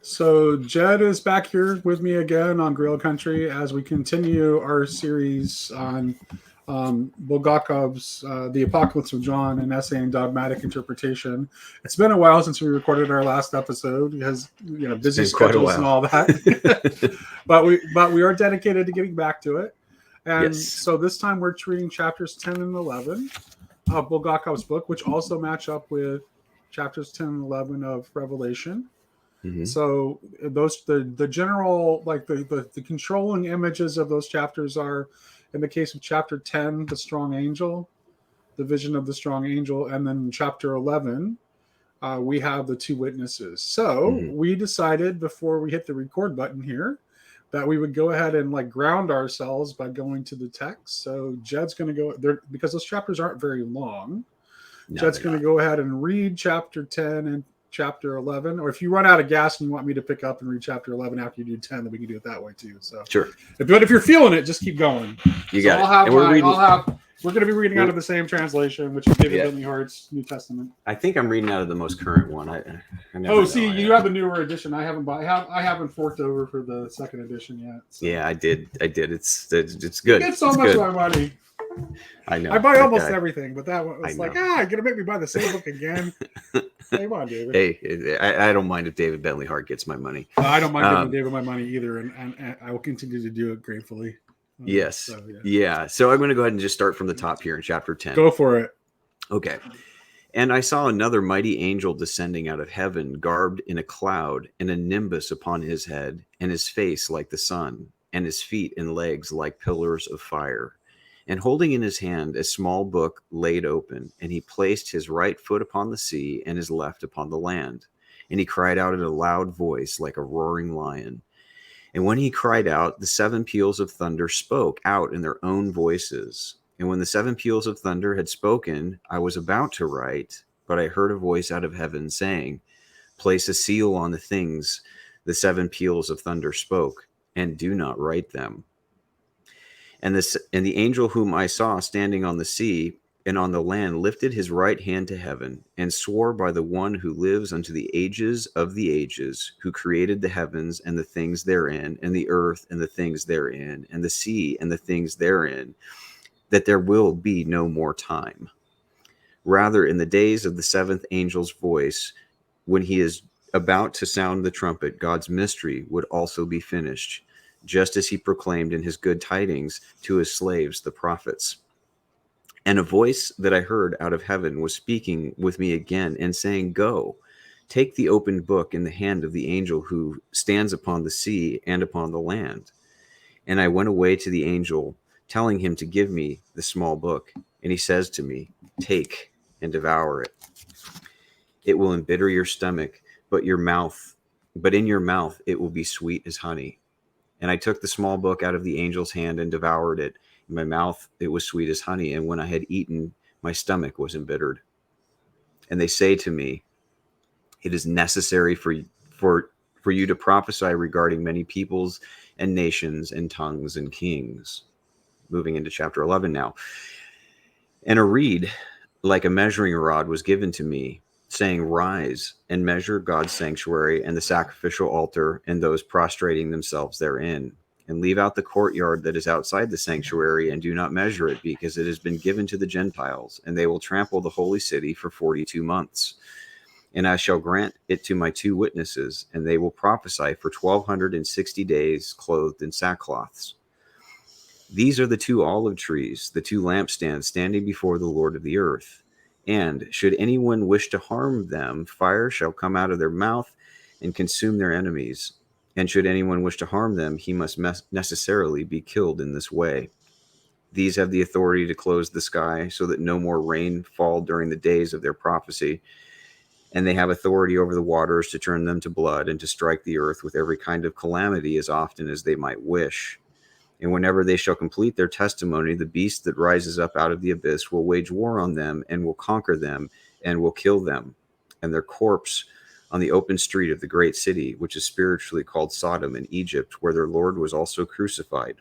So Jed is back here with me again on Grill Country as we continue our series on Bulgakov's The Apocalypse of John, an essay in dogmatic interpretation. It's been a while since we recorded our last episode because It's busy been quite a schedules and while. all that. but we are dedicated to getting back to it. And Yes. so this time we're treating chapters 10 and 11 of Bulgakov's book, which also match up with chapters 10 and 11 of Revelation. Mhm. So those the general the controlling images of those chapters are, in the case of chapter 10, the strong angel, the vision of the strong angel, and then chapter 11, we have the two witnesses. So Mhm. we decided before we hit the record button here that we would go ahead and ground ourselves by going to the text. So Jed's going to go there because those chapters aren't very long. No, Jed's they're going to not. go ahead and read chapter 10 and chapter 11. Or if you run out of gas and you want me to pick up and read chapter 11 after you do 10, then we can do it that way too. So, Sure. but if you're feeling it, just keep going. You So got I'll it. have And we're reading. we're going to be reading out of the same translation, which is David Bentley Hart's New Testament. I think I'm reading out of the most current one. I never Oh, know. see, you have a newer edition. I haven't forked over for the second edition yet. So. Yeah, I did. It's good. You get so it's much good. of my money. I know. I buy almost everything, but that one was I like, know. you're gonna make me buy the same book again. Come on, David. Hey, I don't mind if David Bentley Hart gets my money. I don't mind giving David my money either, and I will continue to do it gratefully. Yes. So, yeah. So I'm going to go ahead and just start from the top here in chapter 10. Go for it. Okay. And I saw another mighty angel descending out of heaven, garbed in a cloud, and a nimbus upon his head, and his face like the sun, and his feet and legs like pillars of fire. And holding in his hand a small book laid open, and he placed his right foot upon the sea and his left upon the land. And he cried out in a loud voice like a roaring lion. And when he cried out, the seven peals of thunder spoke out in their own voices. And when the seven peals of thunder had spoken, I was about to write, but I heard a voice out of heaven saying, place a seal on the things the seven peals of thunder spoke, and do not write them. And the angel whom I saw standing on the sea and on the land lifted his right hand to heaven and swore by the one who lives unto the ages of the ages, who created the heavens and the things therein, and the earth and the things therein, and the sea and the things therein, that there will be no more time. Rather, in the days of the seventh angel's voice, when he is about to sound the trumpet, God's mystery would also be finished, just as he proclaimed in his good tidings to his slaves, the prophets. And a voice that I heard out of heaven was speaking with me again and saying, go, take the opened book in the hand of the angel who stands upon the sea and upon the land. And I went away to the angel, telling him to give me the small book. And he says to me, take and devour it. It will embitter your stomach, but in your mouth it will be sweet as honey. And I took the small book out of the angel's hand and devoured it. In my mouth it was sweet as honey, and when I had eaten, my stomach was embittered. And they say to me, it is necessary for you to prophesy regarding many peoples and nations and tongues and kings. Moving into chapter 11 now. And a reed like a measuring rod was given to me, saying, rise and measure God's sanctuary and the sacrificial altar and those prostrating themselves therein, and leave out the courtyard that is outside the sanctuary, and do not measure it, because it has been given to the Gentiles, and they will trample the holy city for 42 months. And I shall grant it to my two witnesses, and they will prophesy for 1260 days, clothed in sackcloths. These are the two olive trees, the two lampstands standing before the Lord of the earth. And should anyone wish to harm them, fire shall come out of their mouth and consume their enemies. And should anyone wish to harm them, he must necessarily be killed in this way. These have the authority to close the sky so that no more rain fall during the days of their prophecy. And they have authority over the waters to turn them to blood, and to strike the earth with every kind of calamity as often as they might wish. And whenever they shall complete their testimony, the beast that rises up out of the abyss will wage war on them, and will conquer them, and will kill them, and their corpse on the open street of the great city, which is spiritually called Sodom in Egypt, where their Lord was also crucified.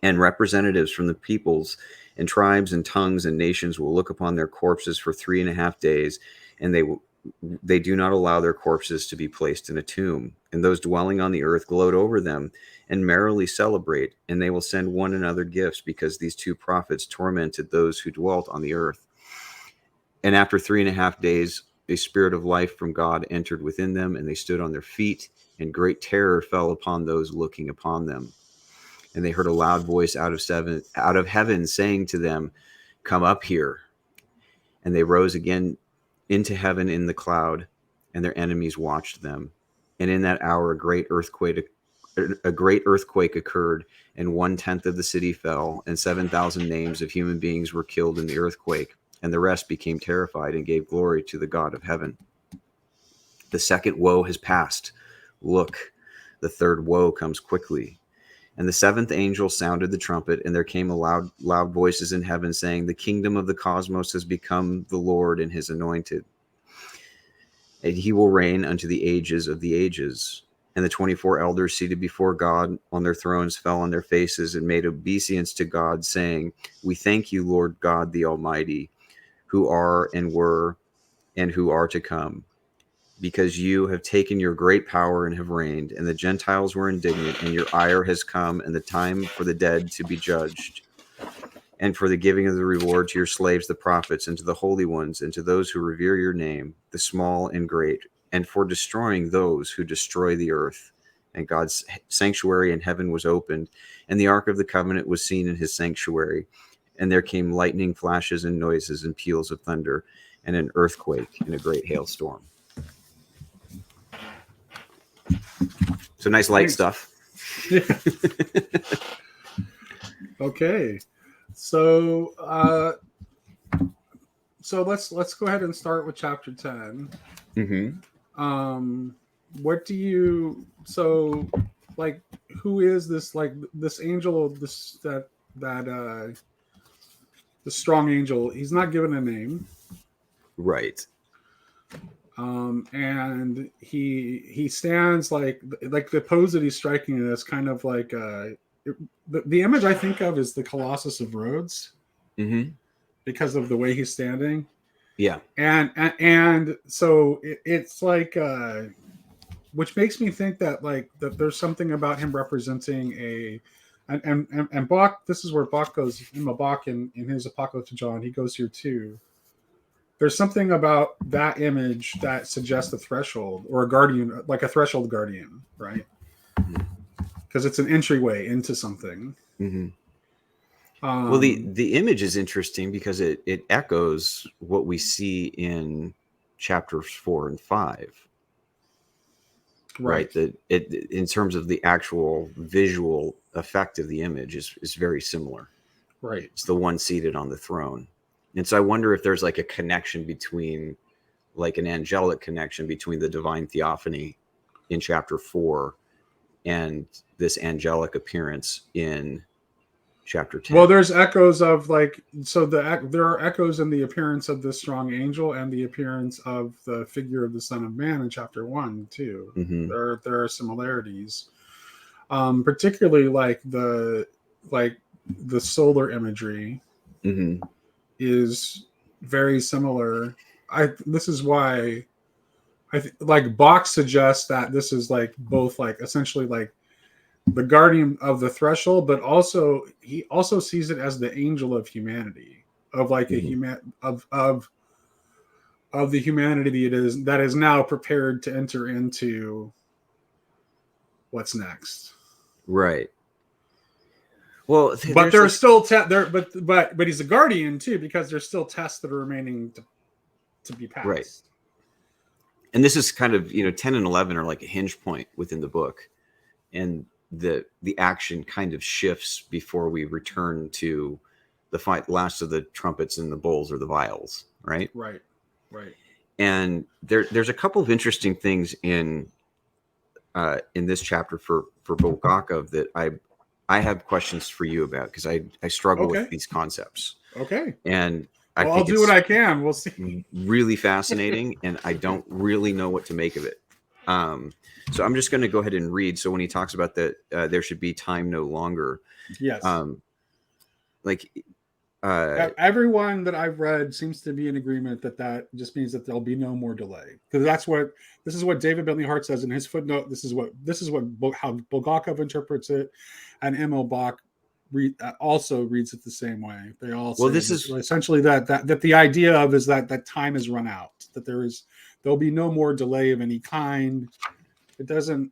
And representatives from the peoples and tribes and tongues and nations will look upon their corpses for 3.5 days, and they do not allow their corpses to be placed in a tomb, and those dwelling on the earth gloat over them and merrily celebrate, and they will send one another gifts, because these two prophets tormented those who dwelt on the earth. And after 3.5 days, a spirit of life from God entered within them, and they stood on their feet, and great terror fell upon those looking upon them. And they heard a loud voice out of heaven saying to them, "Come up here." And they rose again into heaven in the cloud, and their enemies watched them. And in that hour a great earthquake occurred, and 1/10 of the city fell, and 7,000 names of human beings were killed in the earthquake, and the rest became terrified and gave glory to the God of heaven. The second woe has passed. Look, the third woe comes quickly. And the seventh angel sounded the trumpet, and there came loud voices in heaven saying, "The kingdom of the cosmos has become the Lord and his anointed, and he will reign unto the ages of the ages." And the 24 elders seated before God on their thrones fell on their faces and made obeisance to God, saying, "We thank you, Lord God the Almighty, who are and were and who are to come, because you have taken your great power and have reigned, and the Gentiles were indignant, and your ire has come, and the time for the dead to be judged, and for the giving of the reward to your slaves the prophets, and to the holy ones, and to those who revere your name, the small and great, and for destroying those who destroy the earth." And God's sanctuary in heaven was opened, and the ark of the covenant was seen in his sanctuary. And there came lightning flashes and noises and peals of thunder, and an earthquake and a great hailstorm. So nice light stuff. Okay, so let's go ahead and start with chapter 10. Mm-hmm. What do you who is this this angel, the strong angel? He's not given a name, right? And he stands like the pose that he's striking in is kind of like the image I think of is the Colossus of Rhodes, because of the way he's standing. Yeah, and so it's like which makes me think that that there's something about him representing and Bach. This is where Bach goes in his Apocalypse to John. He goes here too. There's something about that image that suggests a threshold or a guardian, like a threshold guardian, right? Because it's an entryway into something. Mm-hmm. Well, the image is interesting because it echoes what we see in chapters 4 and 5. Right. That it, in terms of the actual visual effect of the image, is very similar. Right. It's the one seated on the throne. And so I wonder if there's like a connection between, like an angelic connection between the divine theophany in chapter 4 and this angelic appearance in chapter 10. Well, there's echoes of there are echoes in the appearance of the strong angel and the appearance of the figure of the Son of Man in chapter 1 too. Mm-hmm. There are similarities, particularly the solar imagery. Mm-hmm. is very similar. This is why Bach suggests that this is both essentially the guardian of the threshold, but also he also sees it as the angel of humanity, of of the humanity that is now prepared to enter into what's next. Right. Well, but there's still but he's a guardian too, because there's still tests that are remaining to be passed. Right. And this is kind of 10 and 11 are like a hinge point within the book, and the action kind of shifts before we return to the last of the trumpets and the bowls or the vials. Right. And there's a couple of interesting things in this chapter for Bulgakov that I have questions for you about, because I struggle with these concepts. Okay. And I think I'll do what I can. We'll see. Really fascinating, and I don't really know what to make of it. So I'm just going to go ahead and read. So when he talks about that, there should be time no longer. Yes. Everyone that I've read seems to be in agreement that that just means that there'll be no more delay, because this is what David Bentley Hart says in his footnote. This is what how Bulgakov interprets it, and Emil Bach also reads it the same way. They all say this is essentially that the idea of is that time has run out, that there'll be no more delay of any kind. It doesn't.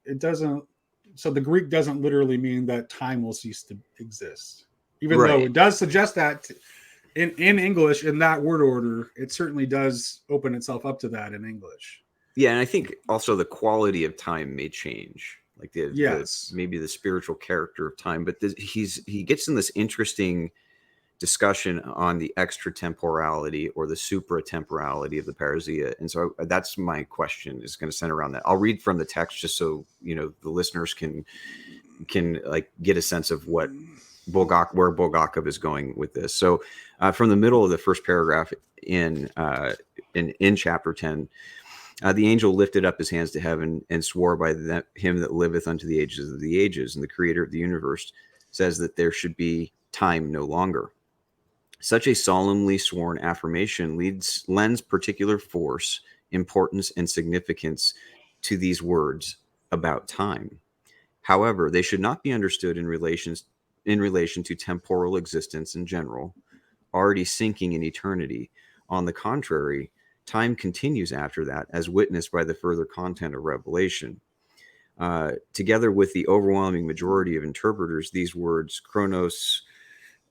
So the Greek doesn't literally mean that time will cease to exist, even though it does suggest that in English, in that word order, it certainly does open itself up to that in English. Yeah, and I think also the quality of time may change, like maybe the spiritual character of time. But he gets in this interesting discussion on the extratemporality or the supratemporality of the parousia, and so that's my question is going to center around that. I'll read from the text just so the listeners can like get a sense of what where Bulgakov is going with this. So from the middle of the first paragraph in chapter 10, the angel lifted up his hands to heaven and swore by him that liveth unto the ages of the ages, and the creator of the universe says that there should be time no longer. Such a solemnly sworn affirmation lends particular force, importance, and significance to these words about time. However, they should not be understood in relation to temporal existence in general, already sinking in eternity. On the contrary, time continues after that, as witnessed by the further content of Revelation. Together with the overwhelming majority of interpreters, these words, chronos,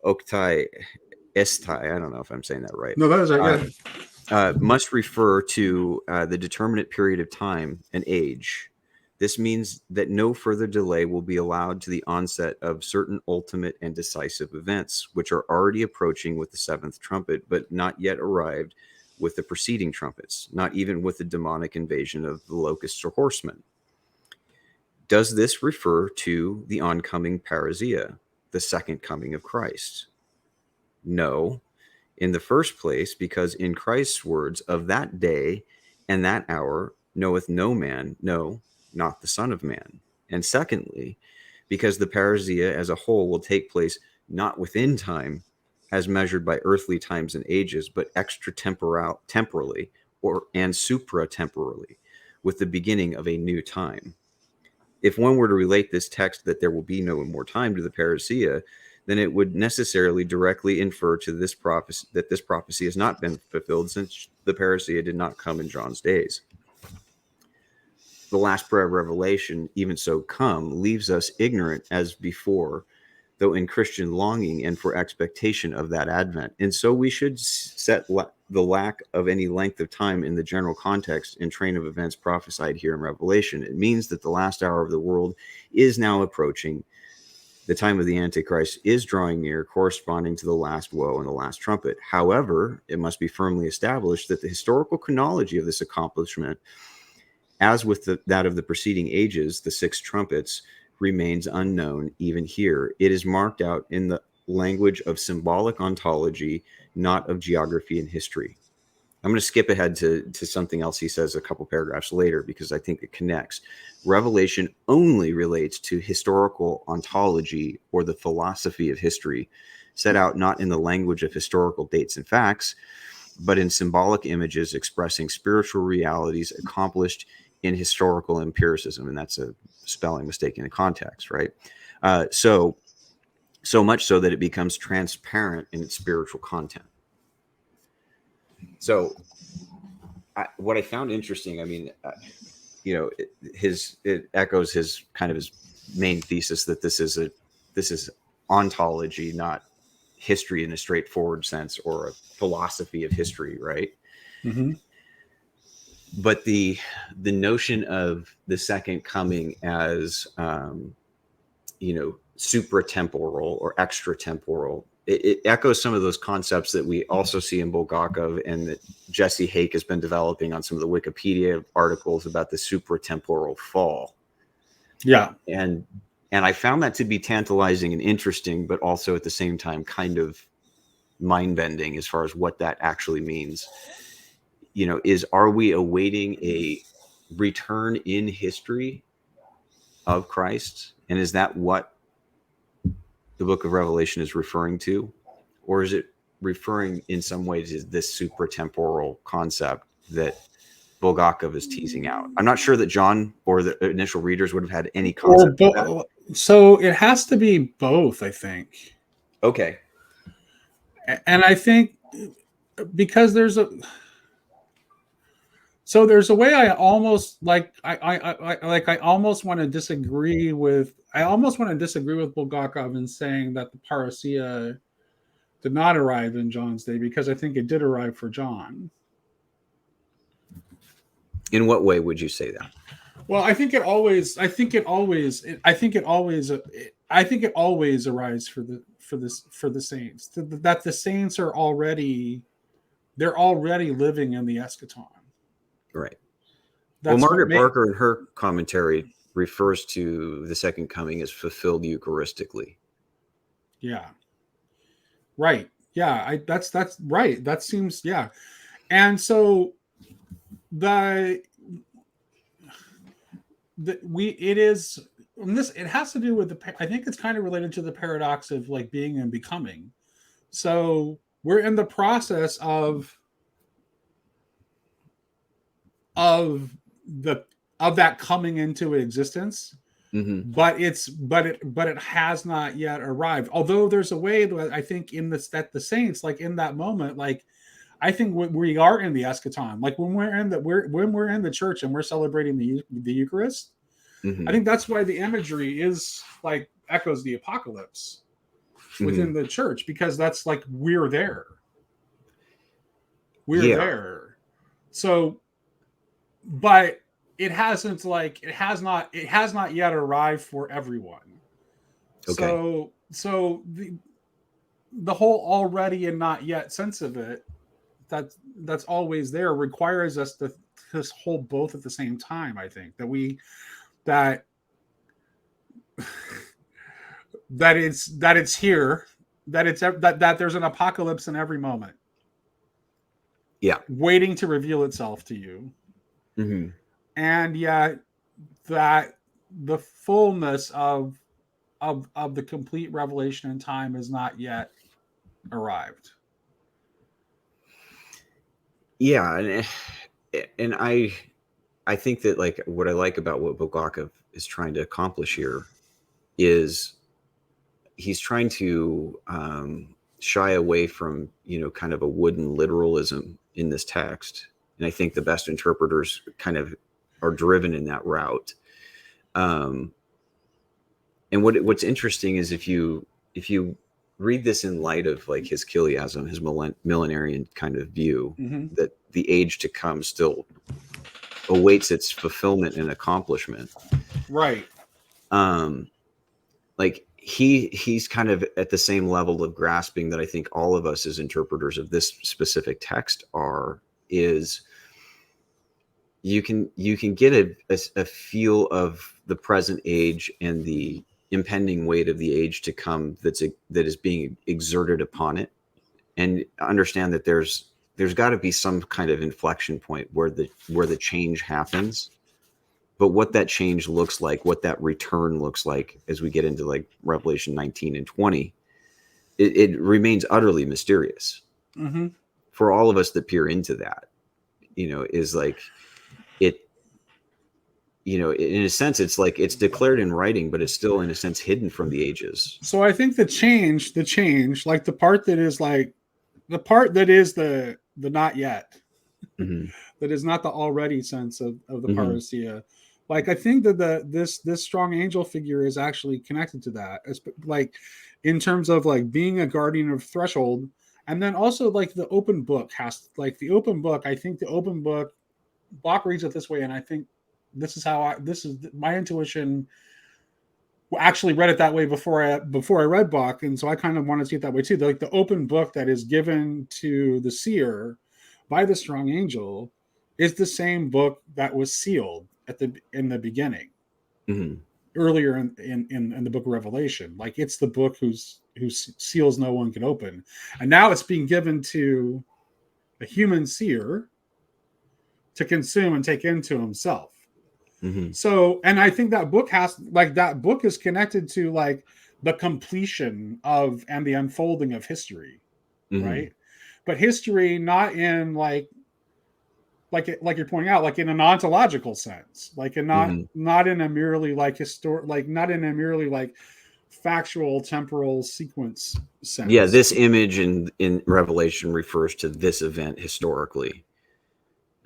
oktai, estai, I don't know if I'm saying that right. No, that is right. Must refer to the determinate period of time and age. This means that no further delay will be allowed to the onset of certain ultimate and decisive events, which are already approaching with the seventh trumpet, but not yet arrived with the preceding trumpets, not even with the demonic invasion of the locusts or horsemen. Does this refer to the oncoming parousia, the second coming of Christ? No. In the first place, because in Christ's words, of that day and that hour knoweth no man, no, not the Son of Man. And secondly, because the parousia as a whole will take place not within time, as measured by earthly times and ages, but extratemporally and supratemporally, with the beginning of a new time. If one were to relate this text that there will be no more time to the parousia, then it would necessarily directly infer to this prophecy that this prophecy has not been fulfilled, since the parousia did not come in John's days. The last prayer of Revelation, even so come, leaves us ignorant as before, though in Christian longing and for expectation of that advent. And so we should set the lack of any length of time in the general context and train of events prophesied here in Revelation. It means that the last hour of the world is now approaching. The time of the Antichrist is drawing near, corresponding to the last woe and the last trumpet. However, it must be firmly established that the historical chronology of this accomplishment, as with that of the preceding ages, the six trumpets, remains unknown even here. It is marked out in the language of symbolic ontology, not of geography and history. I'm going to skip ahead to something else he says a couple paragraphs later, because I think it connects. Revelation only relates to historical ontology, or the philosophy of history, set out not in the language of historical dates and facts, but in symbolic images expressing spiritual realities accomplished in historical empiricism. And that's a spelling mistake in the context, right? So much so that it becomes transparent in its spiritual content. So what I found interesting, I mean, it echoes his main thesis that this is ontology, not history in a straightforward sense, or a philosophy of history, right? Mm-hmm. But the notion of the second coming as supratemporal or extratemporal, it echoes some of those concepts that we also see in Bulgakov, and that Jesse Hake has been developing on some of the Wikipedia articles about the supratemporal fall. Yeah. And I found that to be tantalizing and interesting, but also at the same time kind of mind-bending as far as what that actually means. Are we awaiting a return in history of Christ? And is that what the book of Revelation is referring to? Or is it referring in some ways to this supratemporal concept that Bulgakov is teasing out. I'm not sure that John or the initial readers would have had any concept of that. So it has to be both, I think. Okay. And I think because there's a way I almost I almost want to disagree with Bulgakov in saying that the parousia did not arrive in John's day, because I think it did arrive for John. In what way would you say that? Well, I think it always arrives for the saints. That the saints are already living in the eschaton. Right. That's well, Margaret Barker in her commentary refers to the second coming as fulfilled Eucharistically. Yeah. Right. Yeah. That's right. That seems, yeah. And so it has to do with I think it's kind of related to the paradox of like being and becoming. So we're in the process of that coming into existence, but it has not yet arrived. Although there's a way that I think that the saints, like in that moment, like I think we are in the eschaton, like when we're in the church and we're celebrating the Eucharist. I think that's why the imagery is like echoes the apocalypse within the church, because that's like we're there. There. So, but it has not yet arrived for everyone. Okay. So the whole already and not yet sense of it, that's always there, requires us to hold both at the same time. I think that it's here, that there's an apocalypse in every moment. Yeah. Waiting to reveal itself to you. Mm-hmm. And yet that the fullness of the complete revelation in time has not yet arrived. Yeah. And I think that like what I like about what Bulgakov is trying to accomplish here is he's trying to shy away from, kind of a wooden literalism in this text. And I think the best interpreters kind of are driven in that route. And what's interesting is if you read this in light of like his chiliasm, his millenarian kind of view, that the age to come still awaits its fulfillment and accomplishment. Right. Like he's kind of at the same level of grasping that I think all of us as interpreters of this specific text is you can get a feel of the present age and the impending weight of the age to come that is being exerted upon it, and understand that there's got to be some kind of inflection point where the change happens. But what that change looks like, what that return looks like as we get into like Revelation 19 and 20, it remains utterly mysterious for all of us that peer into that. Is like it. In a sense, it's like it's declared in writing, but it's still in a sense hidden from the ages. So I think the change, like the part that is the not yet, that is not the already sense of the parousia. Like I think that this strong angel figure is actually connected to that, like in terms of like being a guardian of threshold, and then also like the open book I think the open book, Bach reads it this way, and I think this is my intuition. Actually read it that way before I read Bach, and so I kind of want to see it that way too. Like the open book that is given to the seer by the strong angel is the same book that was sealed in the beginning, earlier in the book of Revelation. Like it's the book whose seals no one can open, and now it's being given to a human seer to consume and take into himself. So, and I think that book is connected to like the completion of and the unfolding of history. right? But history not in like you're pointing out, like in an ontological sense, like in not in a merely like not in a merely like factual temporal sequence sense. Yeah, this image in Revelation refers to this event historically.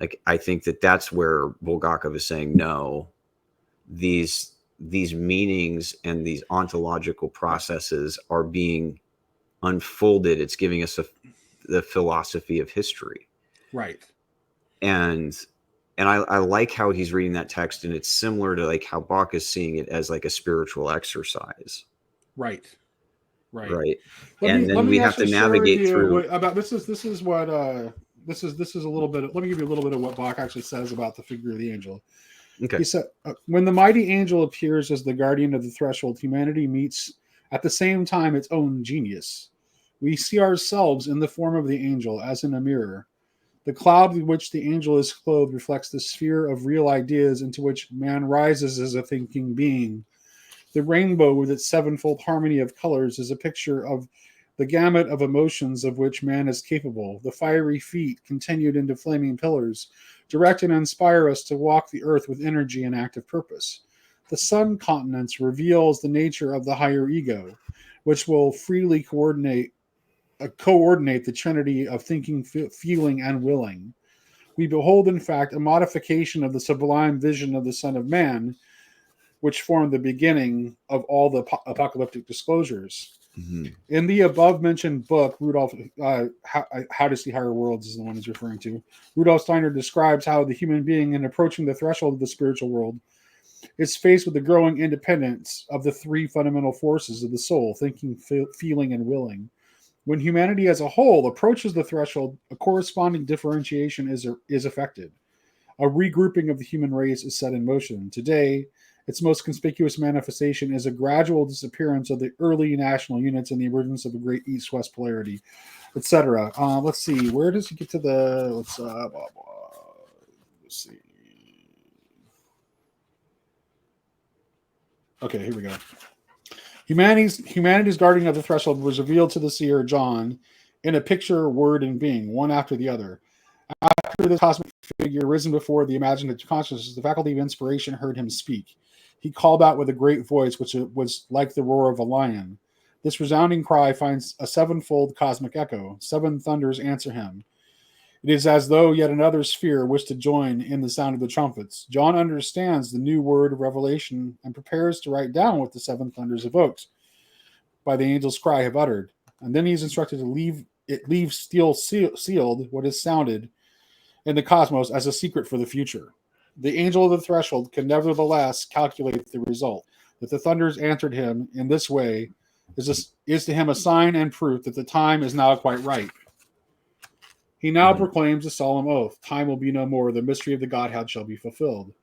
Like, I think that's where Bulgakov is saying, no, these meanings and these ontological processes are being unfolded. It's giving us the philosophy of history, right? And I like how he's reading that text, and it's similar to like how Bach is seeing it as like a spiritual exercise, right? And then we have to navigate through. About this is what this is a little bit. Let me give you a little bit of what Bach actually says about the figure of the angel. Okay. He said, when the mighty angel appears as the guardian of the threshold, humanity meets at the same time its own genius. We see ourselves in the form of the angel as in a mirror. The cloud with which the angel is clothed reflects the sphere of real ideas into which man rises as a thinking being. The rainbow with its sevenfold harmony of colors is a picture of the gamut of emotions of which man is capable. The fiery feet, continued into flaming pillars, direct and inspire us to walk the earth with energy and active purpose. The sun continents reveals the nature of the higher ego, which will freely coordinate the trinity of thinking, feeling, and willing. We behold, in fact, a modification of the sublime vision of the Son of Man, which formed the beginning of all the apocalyptic disclosures. In the above-mentioned book, Rudolf, How to See Higher Worlds is the one he's referring to. Rudolf Steiner describes how the human being, in approaching the threshold of the spiritual world, is faced with the growing independence of the three fundamental forces of the soul: thinking, feeling, and willing. When humanity as a whole approaches the threshold, a corresponding differentiation is effected. A regrouping of the human race is set in motion. Today, its most conspicuous manifestation is a gradual disappearance of the early national units and the emergence of a great east-west polarity, etc. Let's see. Where does he get to the? Let's see. Okay, here we go. Humanity's guardian of the threshold was revealed to the seer John in a picture, word, and being, one after the other. After the cosmic figure risen before the imaginative consciousness, the faculty of inspiration heard him speak. He called out with a great voice, which was like the roar of a lion. This resounding cry finds a sevenfold cosmic echo. Seven thunders answer him. It is as though yet another sphere wished to join in the sound of the trumpets. John understands the new word of revelation and prepares to write down what the seven thunders evoked by the angel's cry have uttered. And then he is instructed to leave still sealed what is sounded in the cosmos as a secret for the future. The angel of the threshold can nevertheless calculate the result. That the thunders answered him in this way is to him a sign and proof that the time is now quite ripe. He now proclaims a solemn oath. Time will be no more. The mystery of the Godhead shall be fulfilled.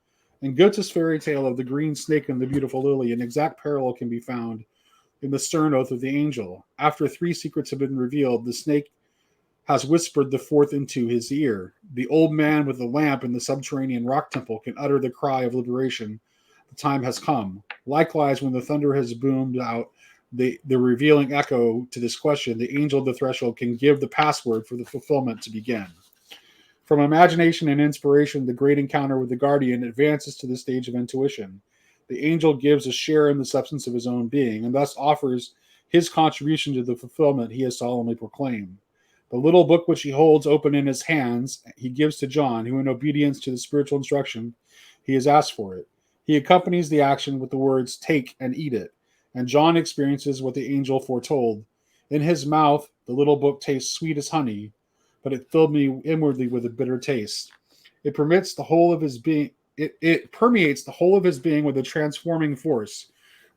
In Goethe's fairy tale of the green snake and the beautiful lily, an exact parallel can be found in the stern oath of the angel. After three secrets have been revealed, the snake has whispered the fourth into his ear. The old man with the lamp in the subterranean rock temple can utter the cry of liberation. The time has come. Likewise, when the thunder has boomed out the revealing echo to this question, the angel of the threshold can give the password for the fulfillment to begin. From imagination and inspiration, the great encounter with the guardian advances to the stage of intuition. The angel gives a share in the substance of his own being, and thus offers his contribution to the fulfillment he has solemnly proclaimed. The little book which he holds open in his hands, he gives to John, who, in obedience to the spiritual instruction, he has asked for it. He accompanies the action with the words, "Take and eat it," and John experiences what the angel foretold. In his mouth, the little book tastes sweet as honey, but it filled me inwardly with a bitter taste. It permeates the whole of his being. It permeates the whole of his being with a transforming force.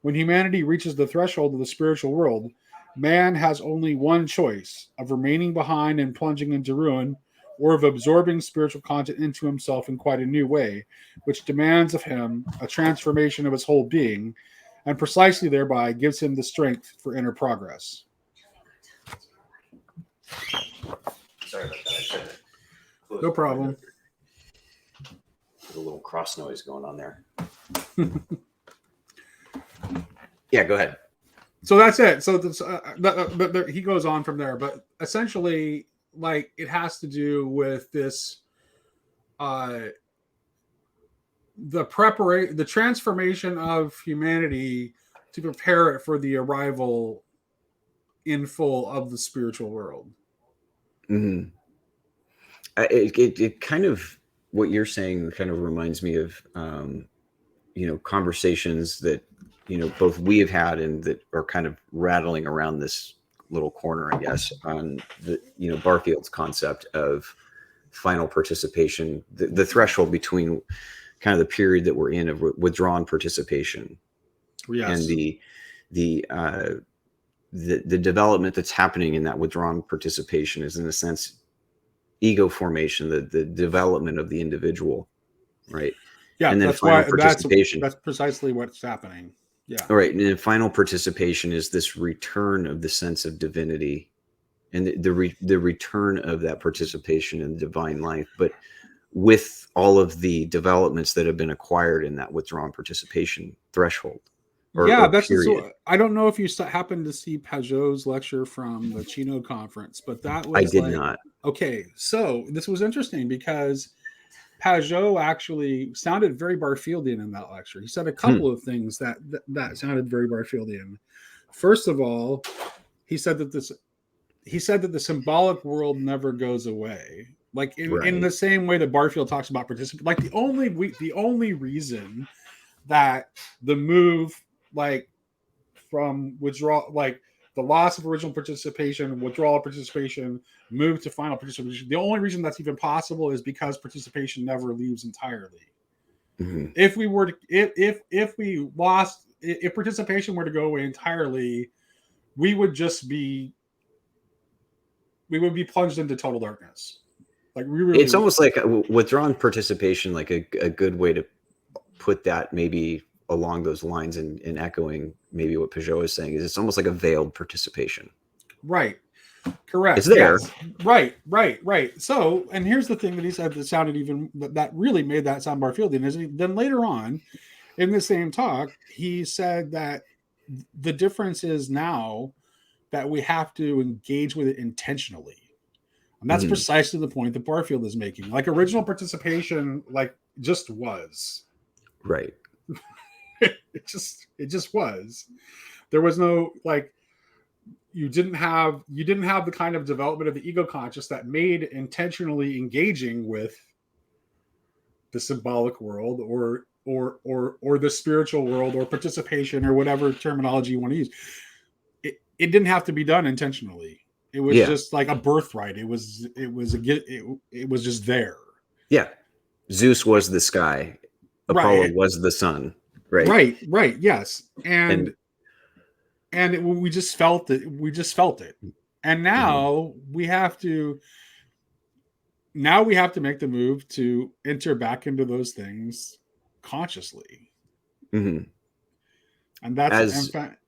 When humanity reaches the threshold of the spiritual world, man has only one choice: of remaining behind and plunging into ruin, or of absorbing spiritual content into himself in quite a new way, which demands of him a transformation of his whole being, and precisely thereby gives him the strength for inner progress. Sorry about that. No problem. There's a little cross noise going on there. Yeah, go ahead. So that's it. So he goes on from there, but essentially, like, it has to do with this, uh, the transformation of humanity to prepare it for the arrival in full of the spiritual world. Mm-hmm. It kind of, what you're saying kind of reminds me of, conversations that, both we have had and that are kind of rattling around this little corner, I guess, on the, Barfield's concept of final participation, the threshold between kind of the period that we're in of withdrawn participation and Yes. the development that's happening in that withdrawn participation is, in a sense, ego formation, the development of the individual, right? Yeah, And then that's final why participation. that's precisely what's happening. Yeah. All right. And then final participation is this return of the sense of divinity and the return of that participation in divine life, but with all of the developments that have been acquired in that withdrawn participation threshold Yeah, or that's period. so. I don't know if you happened to see Pajot's lecture from the Chino conference, but that I was did like, not. okay. So this was interesting because Pajot actually sounded very Barfieldian in that lecture. He said a Hmm. couple of things that sounded very Barfieldian. First of all, he said that the symbolic world never goes away. Like in Right. the same way that Barfield talks about participate. Like the only reason that the move, like, from withdrawal, like the loss of original participation, withdrawal of participation, move to final participation. The only reason that's even possible is because participation never leaves entirely. Mm-hmm. If we were to, if we lost, if participation were to go away entirely, we would just be, we would be plunged into total darkness. Like we really It's would. almost like withdrawn participation, like a good way to put that maybe along those lines, and echoing maybe what Peugeot is saying, is it's almost like a veiled participation. Right. It's Correct. there. Yes. Right. So, and here's the thing that he said that sounded even, that really made that sound Barfieldian. Is then later on in the same talk, he said that the difference is now that we have to engage with it intentionally. And that's Mm-hmm. precisely the point that Barfield is making. Like, original participation, like, just was. Right. It just was. There was no, like, you didn't have the kind of development of the ego conscious that made intentionally engaging with the symbolic world, or the spiritual world, or participation, or whatever terminology you want to use. It didn't have to be done intentionally. It was Yeah. just like a birthright. It was just there. Yeah. Zeus was the sky. Apollo Right. was the sun. Right. Right. Yes. And We just felt it. And mhm. now we have to make the move to enter back into those things consciously. Mhm. And that's, in as fact,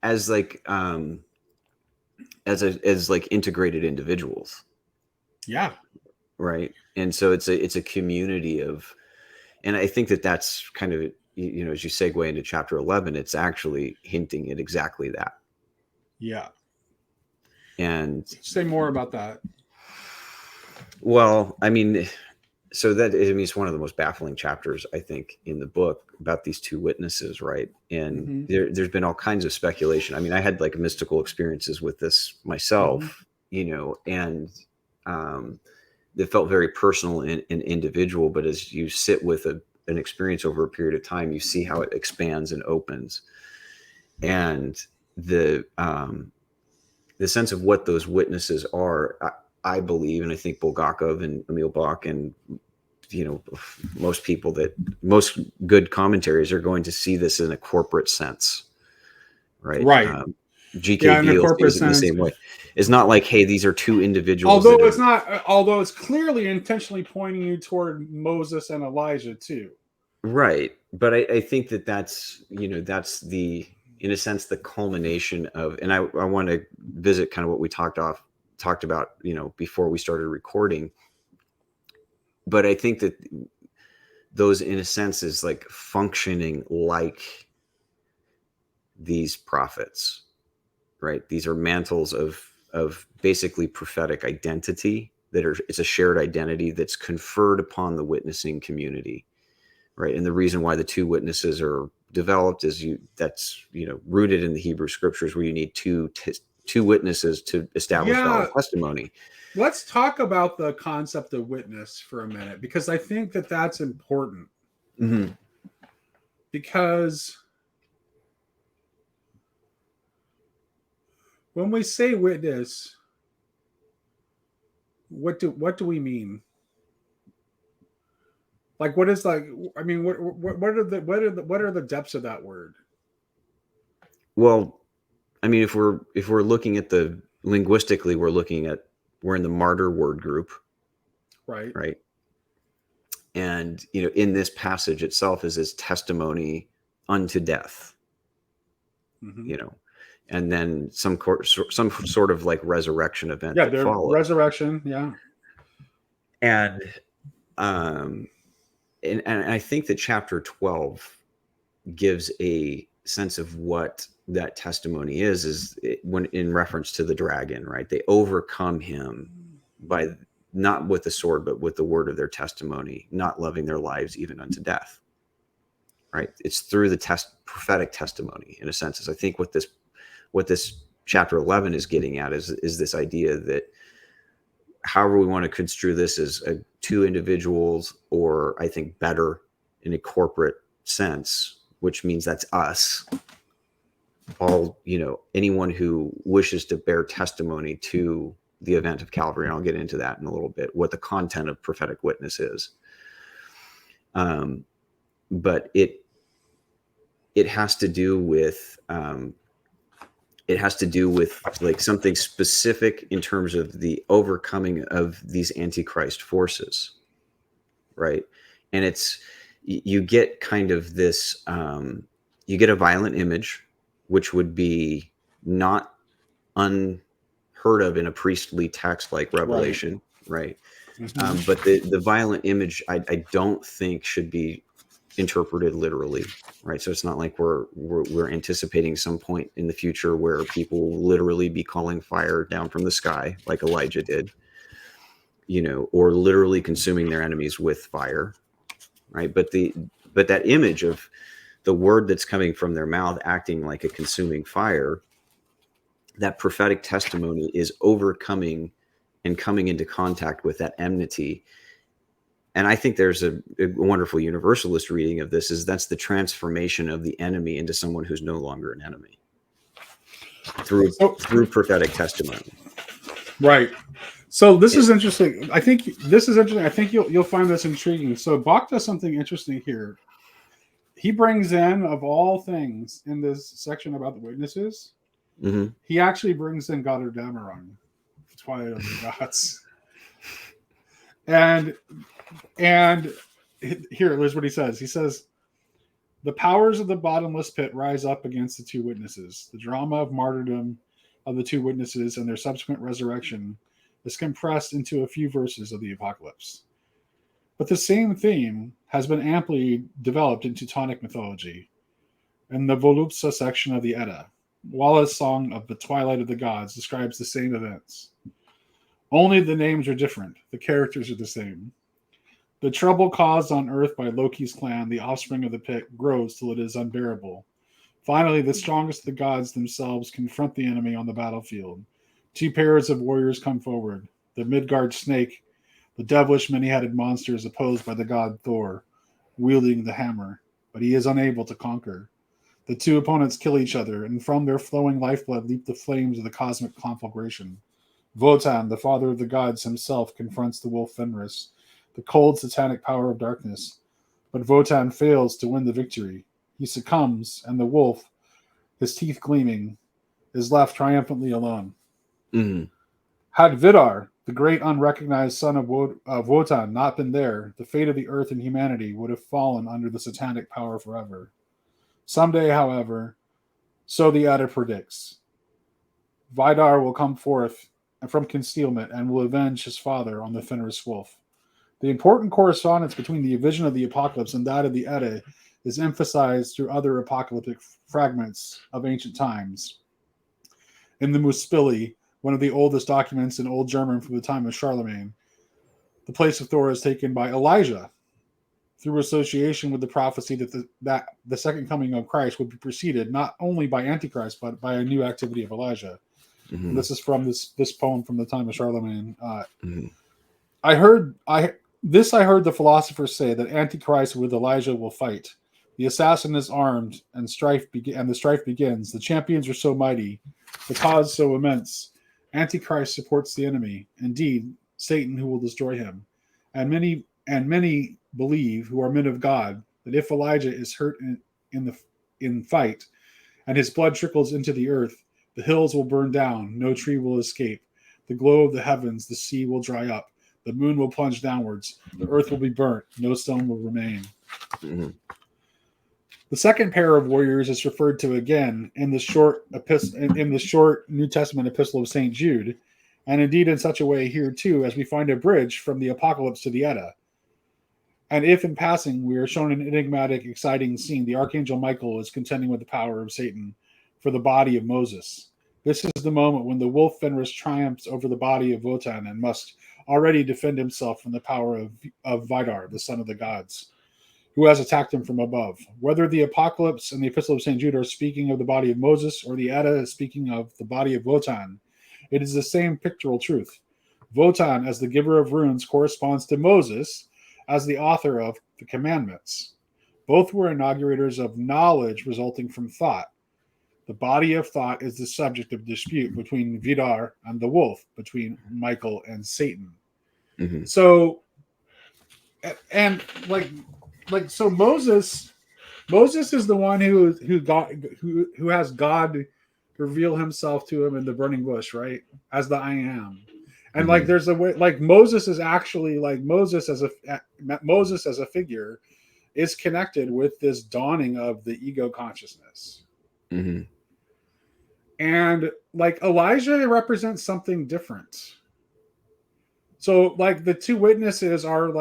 as like as like integrated individuals, yeah. right? And so it's a community of, and I think that that's kind of, as you segue into chapter 11, it's actually hinting at exactly that. Yeah. And Say more about that. well, I mean, so that, I mean, it's one of the most baffling chapters, I think, in the book, about these two witnesses, right? And Mm-hmm. there's been all kinds of speculation. I mean, I had like mystical experiences with this Mm-hmm. myself, and um, that felt very personal and individual. But as you sit with an experience over a period of time, you see how it expands and opens, and the sense of what those witnesses are. I believe, and I think Bulgakov and Emil Bach and most good commentaries are going to see this in a corporate sense, right? Right. G.K. Yeah. In a Beale corporate sees it in the sense, same way. It's not like, hey, these are two individuals that are although it's clearly intentionally pointing you toward Moses and Elijah too. right. But I think that's the, in a sense, the culmination of, and I want to visit kind of what we talked about, before we started recording. But I think that those, in a sense, is like functioning like these prophets, right? These are mantles of basically prophetic identity it's a shared identity that's conferred upon the witnessing community, right? And the reason why the two witnesses are developed is that's rooted in the Hebrew scriptures, where you need two witnesses to establish valid testimony. Let's talk about the concept of witness for a minute, because I think that that's important. Mm-hmm. Because when we say witness, what do we mean? Like, what is, like, I mean, what are the depths of that word? Well, I mean, if we're looking at linguistically, we're in the martyr word group, right? And in this passage itself is his testimony unto death, Mm-hmm. And then some sort of like resurrection event. Yeah, the resurrection. Yeah, and I think that chapter 12 gives a sense of what that testimony is when in reference to the dragon, right? They overcome him by not with the sword, but with the word of their testimony, not loving their lives even unto death, right? It's through the prophetic testimony, in a sense. Is I think what this chapter 11 is getting at is this idea that, however we want to construe this, as two individuals, or I think better in a corporate sense, which means that's us all, anyone who wishes to bear testimony to the event of Calvary. And I'll get into that in a little bit, what the content of prophetic witness is. But it has to do with like something specific in terms of the overcoming of these antichrist forces, right? And you get kind of this, you get a violent image, which would be not unheard of in a priestly text like Revelation, right? Mm-hmm. But the violent image, I don't think should be interpreted literally, right? So it's not like we're anticipating some point in the future where people will literally be calling fire down from the sky like Elijah did, or literally consuming their enemies with fire, right? But that image of the word that's coming from their mouth acting like a consuming fire, that prophetic testimony is overcoming and coming into contact with that enmity. And I think there's a wonderful universalist reading of this, is that's the transformation of the enemy into someone who's no longer an enemy through prophetic testimony. Right. So this is interesting. I think this is interesting. I think you'll find this intriguing. So Bach does something interesting here. He brings in, of all things, in this section about the witnesses, mm-hmm. he actually brings in Götterdämmerung, Twilight of the Gods. And here's what he says. He says, the powers of the bottomless pit rise up against the two witnesses. The drama of martyrdom of the two witnesses and their subsequent resurrection is compressed into a few verses of the Apocalypse. But the same theme has been amply developed in Teutonic mythology. In the Volupsa section of the Edda, Wallace's song of the Twilight of the Gods describes the same events. Only the names are different. The characters are the same. The trouble caused on earth by Loki's clan, the offspring of the pit, grows till it is unbearable. Finally, the strongest of the gods themselves confront the enemy on the battlefield. Two pairs of warriors come forward. The Midgard snake, the devilish many-headed monster, is opposed by the god Thor, wielding the hammer, but he is unable to conquer. The two opponents kill each other, and from their flowing lifeblood leap the flames of the cosmic conflagration. Wotan, the father of the gods himself, confronts the wolf Fenris, the cold satanic power of darkness. But Wotan fails to win the victory. He succumbs, and the wolf, his teeth gleaming, is left triumphantly alone. Mm-hmm. Had Vidar, the great unrecognized son of Wotan, not been there, the fate of the earth and humanity would have fallen under the satanic power forever. Someday, however, so the Edda predicts, Vidar will come forth from concealment and will avenge his father on the Fenris wolf. The important correspondence between the vision of the Apocalypse and that of the Edda is emphasized through other apocalyptic fragments of ancient times. in the Muspili, one of the oldest documents in Old German from the time of Charlemagne. The place of Thor is taken by Elijah through association with the prophecy that the second coming of Christ would be preceded not only by Antichrist, but by a new activity of Elijah. Mm-hmm. This is from this poem from the time of Charlemagne. Mm-hmm. I heard the philosophers say that Antichrist with Elijah will fight. The assassin is armed, and the strife begins. The champions are so mighty, the cause so immense. Antichrist supports the enemy. Indeed, Satan who will destroy him. And many believe, who are men of God, that if Elijah is hurt in fight, and his blood trickles into the earth, the hills will burn down, no tree will escape. The glow of the heavens, the sea will dry up. The moon will plunge downwards. The earth will be burnt. No stone will remain. Mm-hmm. The second pair of warriors is referred to again in the short New Testament epistle of St. Jude, and indeed in such a way here too, as we find a bridge from the Apocalypse to the Edda. And if in passing we are shown an enigmatic, exciting scene, the Archangel Michael is contending with the power of Satan for the body of Moses. This is the moment when the wolf Fenris triumphs over the body of Wotan and must already defend himself from the power of Vidar, the son of the gods, who has attacked him from above. Whether the Apocalypse and the Epistle of St. Jude are speaking of the body of Moses or the Edda is speaking of the body of Wotan, it is the same pictorial truth. Wotan, as the giver of runes, corresponds to Moses as the author of the commandments. Both were inaugurators of knowledge resulting from thought. The body of thought is the subject of dispute between Vidar and the wolf, between Michael and Satan. Mm-hmm. So, and so Moses is the one who has God reveal himself to him in the burning bush, right? As the I am. And Mm-hmm. there's a way, Moses is actually Moses as a figure is connected with this dawning of the ego consciousness. Mm-hmm. And Elijah represents something different. So the two witnesses are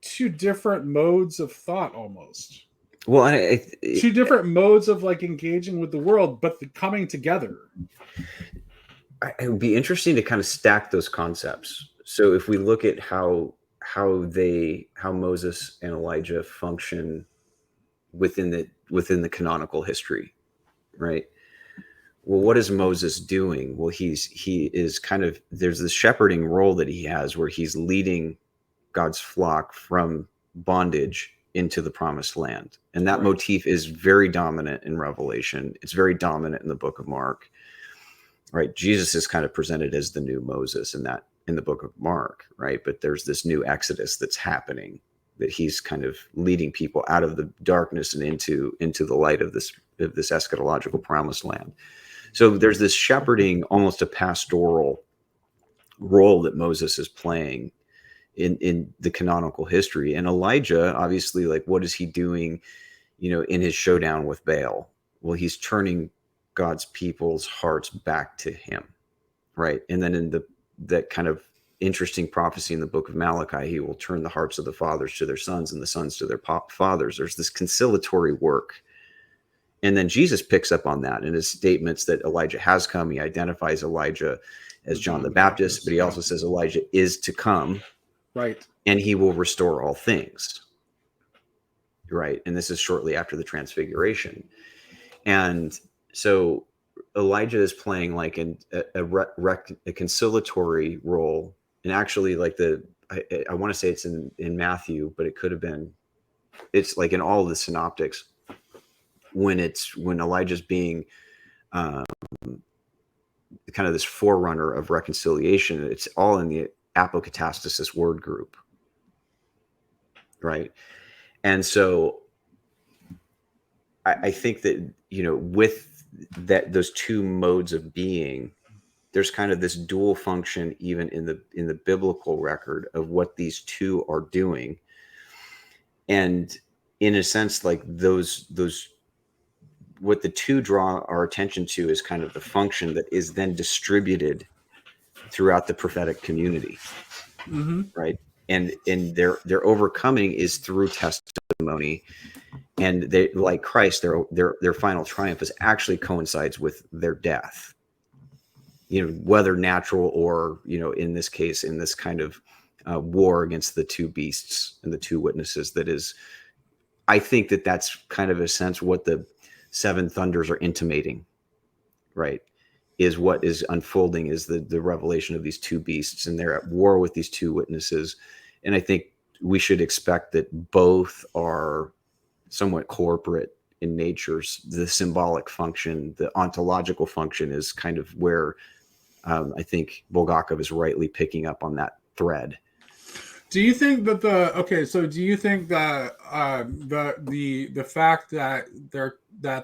two different modes of thought almost. Well, two different modes of engaging with the world, but coming together. It would be interesting to kind of stack those concepts. So if we look at how Moses and Elijah function within the canonical history, right? Well, what is Moses doing? Well, he is kind of, there's this shepherding role that he has where he's leading God's flock from bondage into the promised land. And that motif is very dominant in Revelation. It's very dominant in the book of Mark, right? Jesus is kind of presented as the new Moses in the book of Mark, right? But there's this new Exodus that's happening, that he's kind of leading people out of the darkness and into the light of this eschatological promised land. So there's this shepherding, almost a pastoral role that Moses is playing in the canonical history. And Elijah, obviously, what is he doing, in his showdown with Baal? Well, he's turning God's people's hearts back to him, right? And then in that kind of interesting prophecy in the book of Malachi, he will turn the hearts of the fathers to their sons and the sons to their fathers. There's this conciliatory work. And then Jesus picks up on that in his statements that Elijah has come. He identifies Elijah as John the Baptist, but he also says Elijah is to come. Right. And he will restore all things. Right. And this is shortly after the transfiguration. And so Elijah is playing a conciliatory role. And actually, I want to say it's in Matthew, but it could have been, it's in all of the synoptics when Elijah's being kind of this forerunner of reconciliation. It's all in the apokatastasis word group, right? And so I think that with those two modes of being, there's kind of this dual function even in the biblical record of what these two are doing. And in a sense, those what the two draw our attention to is kind of the function that is then distributed throughout the prophetic community. Mm-hmm. Right. And their overcoming is through testimony. testimony, and they, like Christ, their final triumph is actually coincides with their death. Whether natural or, in this case, in this kind of war against the two beasts and the two witnesses. That is, I think that's kind of a sense what the seven thunders are intimating, right? Is what is unfolding is the revelation of these two beasts, and they're at war with these two witnesses. And I think we should expect that both are somewhat corporate in nature. The symbolic function, the ontological function, is kind of where I think Bulgakov is rightly picking up on that thread. Do you think that do you think that the fact that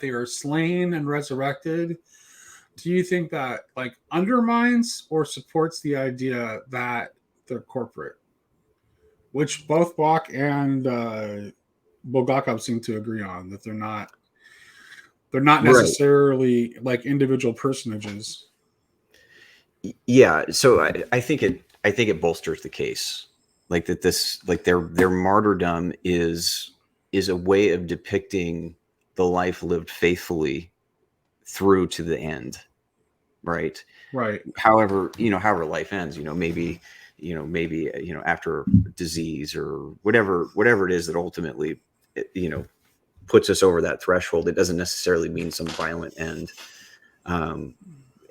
they are slain and resurrected, do you think that like undermines or supports the idea that they're corporate, which both Bach and Bulgakov seem to agree on, that they're not necessarily like individual personages? Yeah, so I think it bolsters the case, like that this, like their martyrdom is a way of depicting the life lived faithfully through to the end, right? Right. However life ends, maybe after disease or whatever it is that ultimately puts us over that threshold. It doesn't necessarily mean some violent end.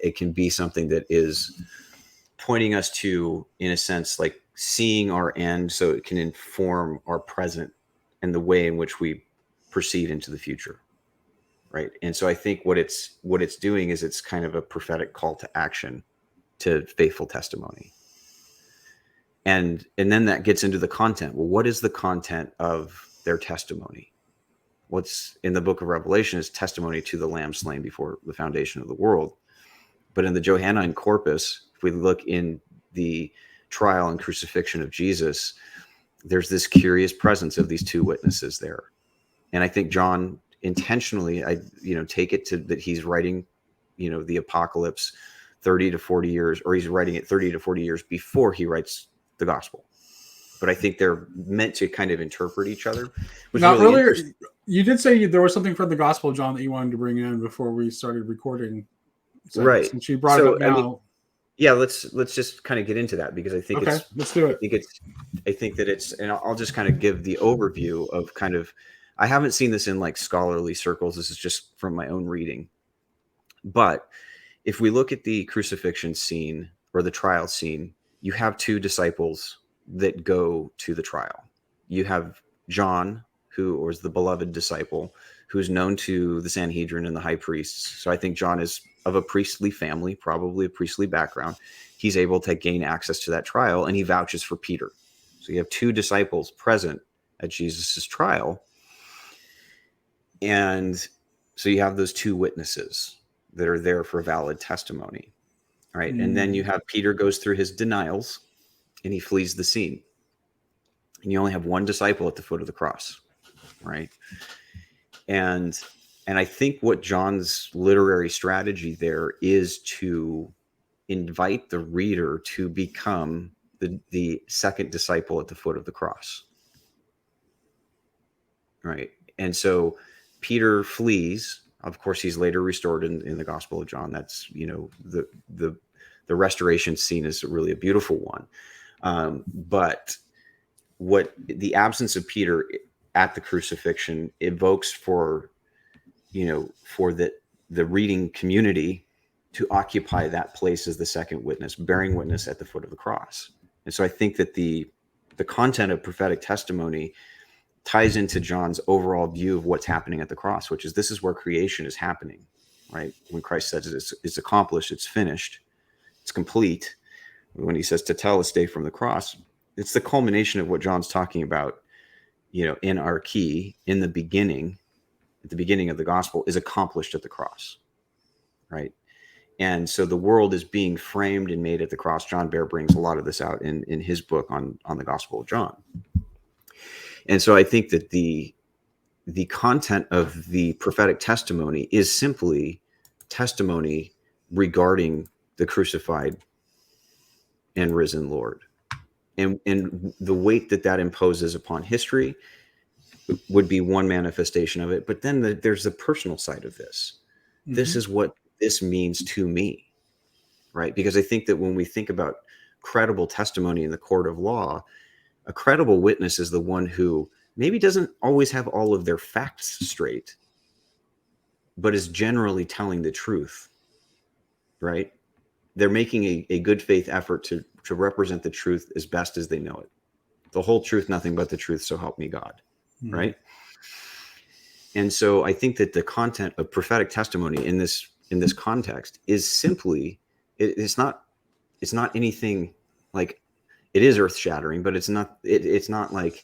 It can be something that is pointing us to, in a sense, like seeing our end, so it can inform our present and the way in which we proceed into the future, right? And so I think what it's doing is it's kind of a prophetic call to action, to faithful testimony. And then that gets into the content. Well, what is the content of their testimony? What's in the book of Revelation is testimony to the Lamb slain before the foundation of the world. But in the Johannine corpus, if we look in the trial and crucifixion of Jesus, there's this curious presence of these two witnesses there. And I think John intentionally, take it to that he's writing, the apocalypse 30 to 40 years, or he's writing it 30 to 40 years before he writes the gospel. But I think they're meant to kind of interpret each other. Now, earlier, you did say there was something from the Gospel of John that you wanted to bring in before we started recording. So, right. Since you brought it up now. Let's just kind of get into that, because I think let's do it. I think that it's, and I'll just kind of give the overview of kind of, I haven't seen this in like scholarly circles. This is just from my own reading. But if we look at the crucifixion scene or the trial scene, you have two disciples that go to the trial. You have John, who was the beloved disciple, who's known to the Sanhedrin and the high priests. So I think John is of a priestly family, probably a priestly background. He's able to gain access to that trial, and he vouches for Peter. So you have two disciples present at Jesus's trial. And so you have those two witnesses that are there for valid testimony, right? And then you have Peter goes through his denials and he flees the scene. And you only have one disciple at the foot of the cross, right? And I think what John's literary strategy there is to invite the reader to become the second disciple at the foot of the cross, right? And so Peter flees. Of course, he's later restored in the Gospel of John. That's, the restoration scene is really a beautiful one. But what the absence of Peter at the crucifixion evokes for the reading community to occupy that place as the second witness, bearing witness at the foot of the cross. And so I think that the content of prophetic testimony ties into John's overall view of what's happening at the cross, which is this is where creation is happening, right? When Christ says it's accomplished, it's finished, it's complete. When he says tetelestai from the cross, it's the culmination of what John's talking about, in our key, in the beginning, at the beginning of the gospel, is accomplished at the cross, right? And so the world is being framed and made at the cross. John Bear brings a lot of this out in his book on the Gospel of John. And so I think that the content of the prophetic testimony is simply testimony regarding the crucified and risen Lord, and the weight that imposes upon history, would be one manifestation of it. But then there's the personal side of this. This is what this means to me, right? Because I think that when we think about credible testimony in the court of law, a credible witness is the one who maybe doesn't always have all of their facts straight, but is generally telling the truth, right? They're making a good faith effort to represent the truth as best as they know it. The whole truth, nothing but the truth, so help me God, right? And so I think that the content of prophetic testimony in this context is simply, it's not anything like, it is earth shattering, but it's not like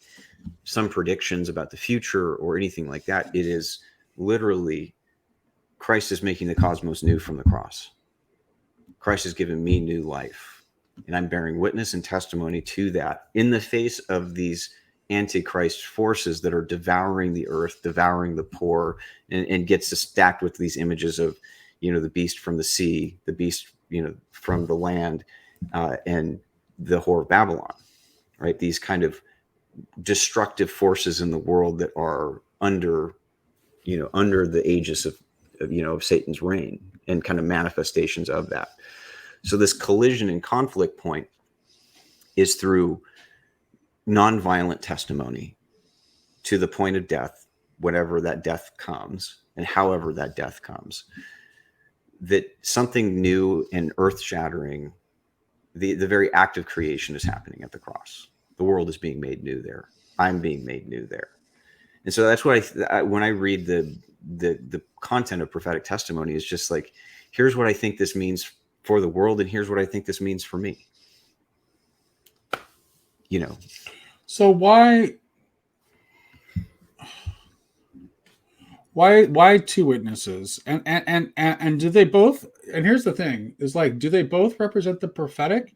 some predictions about the future or anything like that. It is literally Christ is making the cosmos new from the cross. Christ has given me new life, and I'm bearing witness and testimony to that in the face of these antichrist forces that are devouring the earth, devouring the poor, and gets stacked with these images of, the beast from the sea, the beast, from the land, and the whore of Babylon, right? These kind of destructive forces in the world that are under the aegis of Satan's reign and kind of manifestations of that. So this collision and conflict point is through nonviolent testimony to the point of death, whatever that death comes and however that death comes, that something new and earth-shattering, the very act of creation is happening at the cross. The world is being made new there. I'm being made new there. And so that's what when I read the content of prophetic testimony, is just like, here's what I think this means for the world, and here's what I think this means for me. So why two witnesses? And do they both? And here's the thing: is like, do they both represent the prophetic?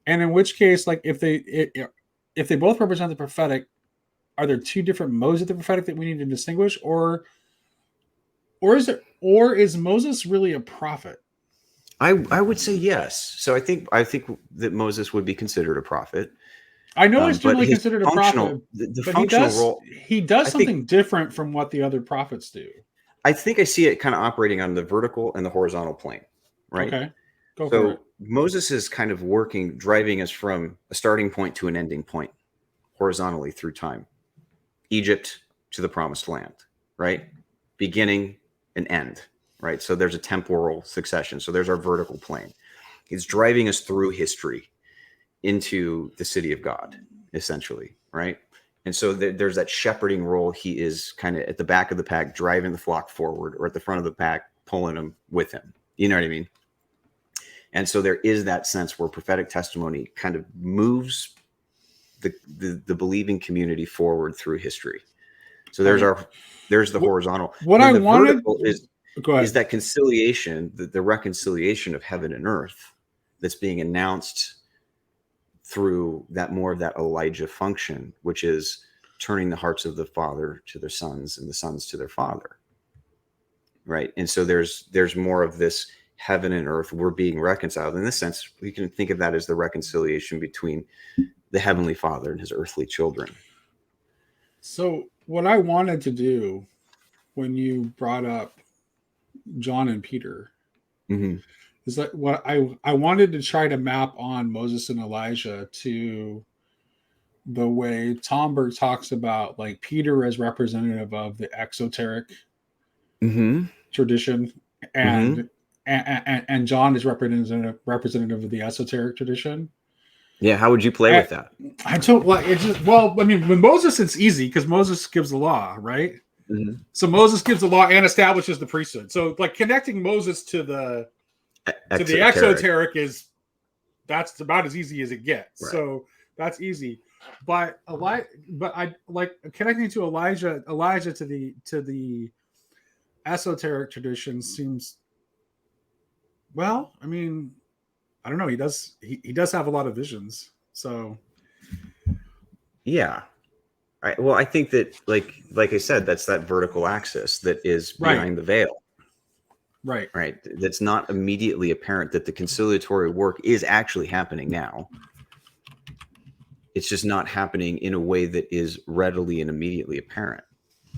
And in which case, like, if they both represent the prophetic, are there two different modes of the prophetic that we need to distinguish, or is Moses really a prophet? I would say yes. So I think that Moses would be considered a prophet. I know he's generally considered a prophet, but role, he does something different from what the other prophets do. I think I see it kind of operating on the vertical and the horizontal plane, right? Okay, go for it. Moses is kind of driving us from a starting point to an ending point, horizontally through time. Egypt to the promised land, right? Beginning and end, right? So there's a temporal succession. So there's our vertical plane. He's driving us through history into the city of God, essentially, right? And so there's that shepherding role. He is kind of at the back of the pack, driving the flock forward, or at the front of the pack, pulling them with him. You know what I mean? And so there is that sense where prophetic testimony kind of moves the believing community forward through history. So there's the horizontal. What I wanted is that conciliation, the reconciliation of heaven and earth that's being announced through that more of that Elijah function, which is turning the hearts of the father to their sons and the sons to their father. Right. And so there's more of this heaven and earth. We're being reconciled. In this sense, we can think of that as the reconciliation between the heavenly father and his earthly children. So what I wanted to do when you brought up John and Peter, is that what I wanted to try to map on Moses and Elijah to the way Tomberg talks about, like, Peter as representative of the exoteric tradition, and John is representative of the esoteric tradition. Yeah, how would you play with that? I don't like it. I mean, with Moses, it's easy because Moses gives the law, right? So Moses gives the law and establishes the priesthood. So, like, connecting Moses to the exoteric that's about as easy as it gets. Right. So that's easy. But I like connecting to Elijah to the esoteric tradition seems, well, I mean, I don't know. He does have a lot of visions. So yeah. Well, I think that like I said, that's that vertical axis that is behind the veil. Right. That's not immediately apparent that the conciliatory work is actually happening now. It's just not happening in a way that is readily and immediately apparent.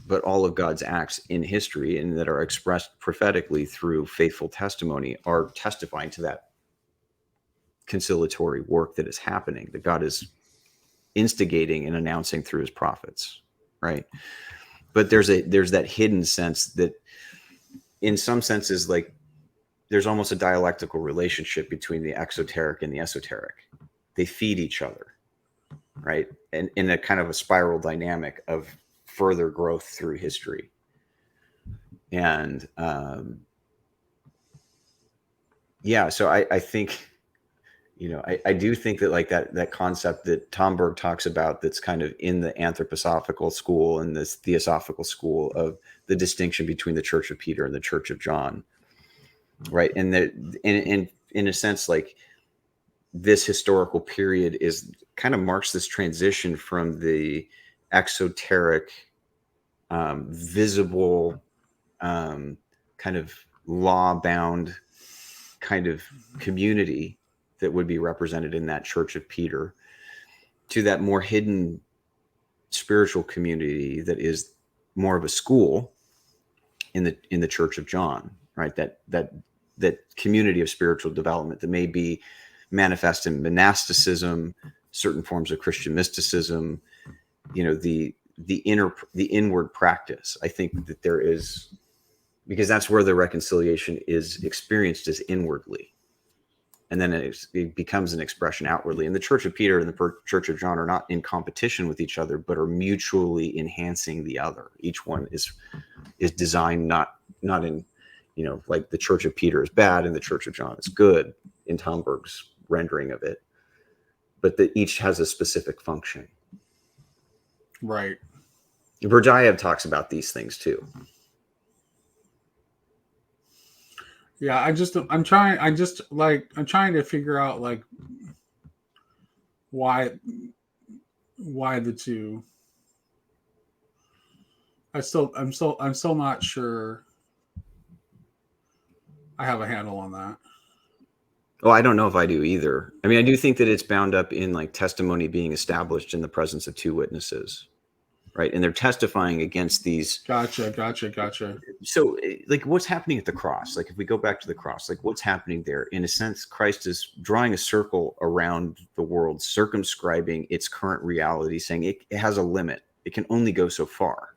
But all of God's acts in history and that are expressed prophetically through faithful testimony are testifying to that conciliatory work that is happening, that God is instigating and announcing through his prophets, right? But there's that hidden sense that in some senses, like, there's almost a dialectical relationship between the exoteric and the esoteric. They feed each other, right? And in a kind of a spiral dynamic of further growth through history. And so I think, I do think that, like, that concept that Tom Berg talks about, that's kind of in the anthroposophical school and this theosophical school, of the distinction between the Church of Peter and the Church of John, right? And that in a sense, like, this historical period is kind of marks this transition from the exoteric, visible, kind of law-bound kind of community that would be represented in that Church of Peter, to that more hidden spiritual community that is more of a school in the Church of John, right? That community of spiritual development that may be manifest in monasticism, certain forms of Christian mysticism, the inward practice. I think that there is, because that's where the reconciliation is experienced, as inwardly. And then it becomes an expression outwardly. And the Church of Peter and the Church of John are not in competition with each other, but are mutually enhancing the other. Each one is designed not in, like, the Church of Peter is bad and the Church of John is good in Tom Berg's rendering of it, but that each has a specific function. Right. Berdyaev talks about these things too. Yeah, I'm trying to figure out, like, why the two. I'm still not sure I have a handle on that. Well, I don't know if I do either. I mean, I do think that it's bound up in, like, testimony being established in the presence of two witnesses, right? And they're testifying against these. Gotcha. So, like, what's happening at the cross? Like, if we go back to the cross, like, what's happening there? In a sense, Christ is drawing a circle around the world, circumscribing its current reality, saying it has a limit. It can only go so far,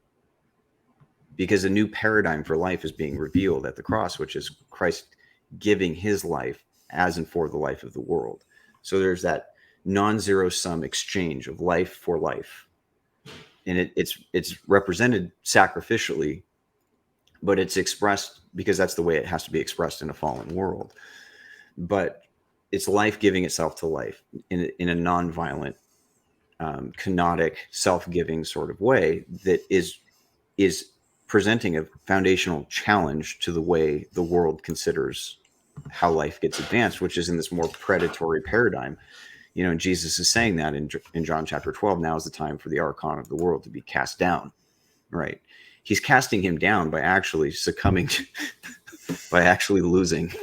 because a new paradigm for life is being revealed at the cross, which is Christ giving his life as and for the life of the world. So there's that non-zero sum exchange of life for life. And it's represented sacrificially, but it's expressed because that's the way it has to be expressed in a fallen world. But it's life giving itself to life in a non-violent, kenotic, self-giving sort of way that is presenting a foundational challenge to the way the world considers how life gets advanced, which is in this more predatory paradigm. And Jesus is saying that in John chapter 12, now is the time for the archon of the world to be cast down, right? He's casting him down by actually succumbing, by actually losing,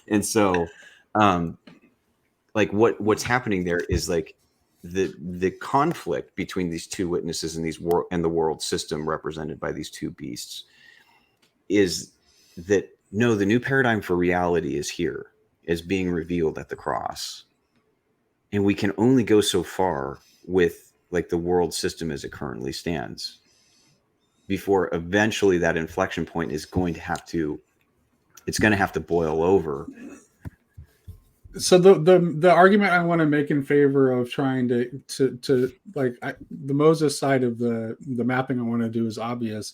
And so, like, what's happening there is, like, the conflict between these two witnesses and the world system represented by these two beasts is that, no, the new paradigm for reality is here, is being revealed at the cross. And we can only go so far with, like, the world system as it currently stands, before eventually that inflection point is going to have to boil over. So the argument I want to make in favor of trying to the Moses side of the mapping I want to do is obvious,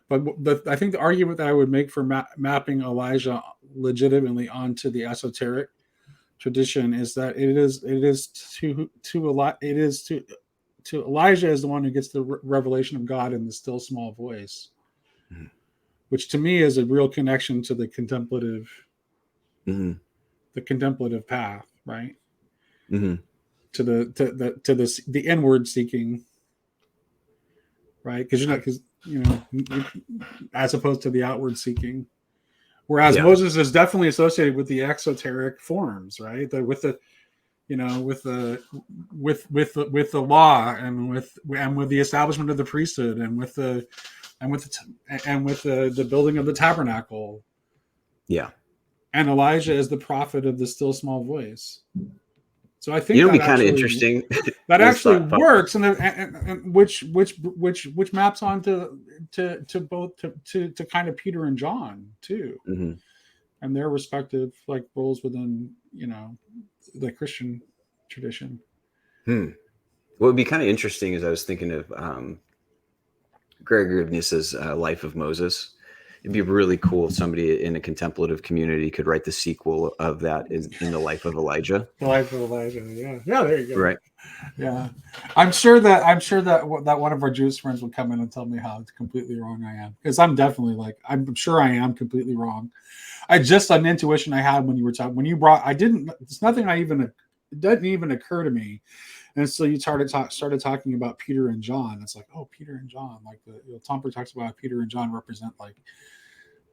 but I think the argument that I would make for mapping Elijah legitimately onto the esoteric tradition is that it is to Elijah as the one who gets the revelation of God in the still small voice, mm-hmm. which to me is a real connection to the contemplative. Mm-hmm. The contemplative path, right? Mm-hmm. To the inward seeking, right? Because as opposed to the outward seeking, whereas Moses is definitely associated with the exoteric forms, right? With the with the law, and with the establishment of the priesthood, and with the building of the tabernacle. Yeah. And Elijah is the prophet of the still small voice. So I think It'd be that kind of actually interesting. that actually works, and which maps onto to both to kind of Peter and John too, Mm-hmm. and their respective like roles within the Christian tradition. What would be kind of interesting is I was thinking of Gregory of Nyssa's Life of Moses. It'd be really cool if somebody in a contemplative community could write the sequel of that in the life of Elijah. The life of Elijah, yeah. There you go. Right. Yeah, I'm sure that one of our Jewish friends would come in and tell me how completely wrong I am, because I'm definitely I'm sure I am completely wrong. I just an intuition I had when you were talking, when you brought, it's nothing it doesn't even occur to me. And so you started talking about Peter and John. It's like, oh, Peter and John, like Tomper talks about Peter and John represent like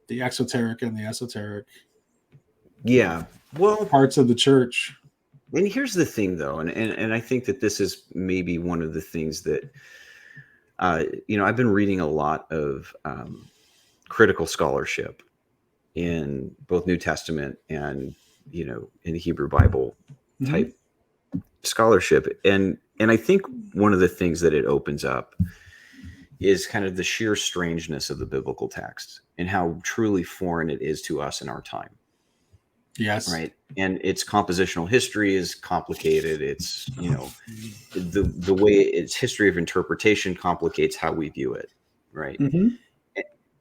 the exoteric and the esoteric. Yeah. Well, parts of the church. And here's the thing, though, and I think that this is maybe one of the things that, I've been reading a lot of critical scholarship in both New Testament and, in the Hebrew Bible type scholarship. And I think one of the things that it opens up is kind of the sheer strangeness of the biblical text and how truly foreign it is to us in our time. Yes. Right. And its compositional history is complicated. It's, the way its history of interpretation complicates how we view it. Right. Mm-hmm.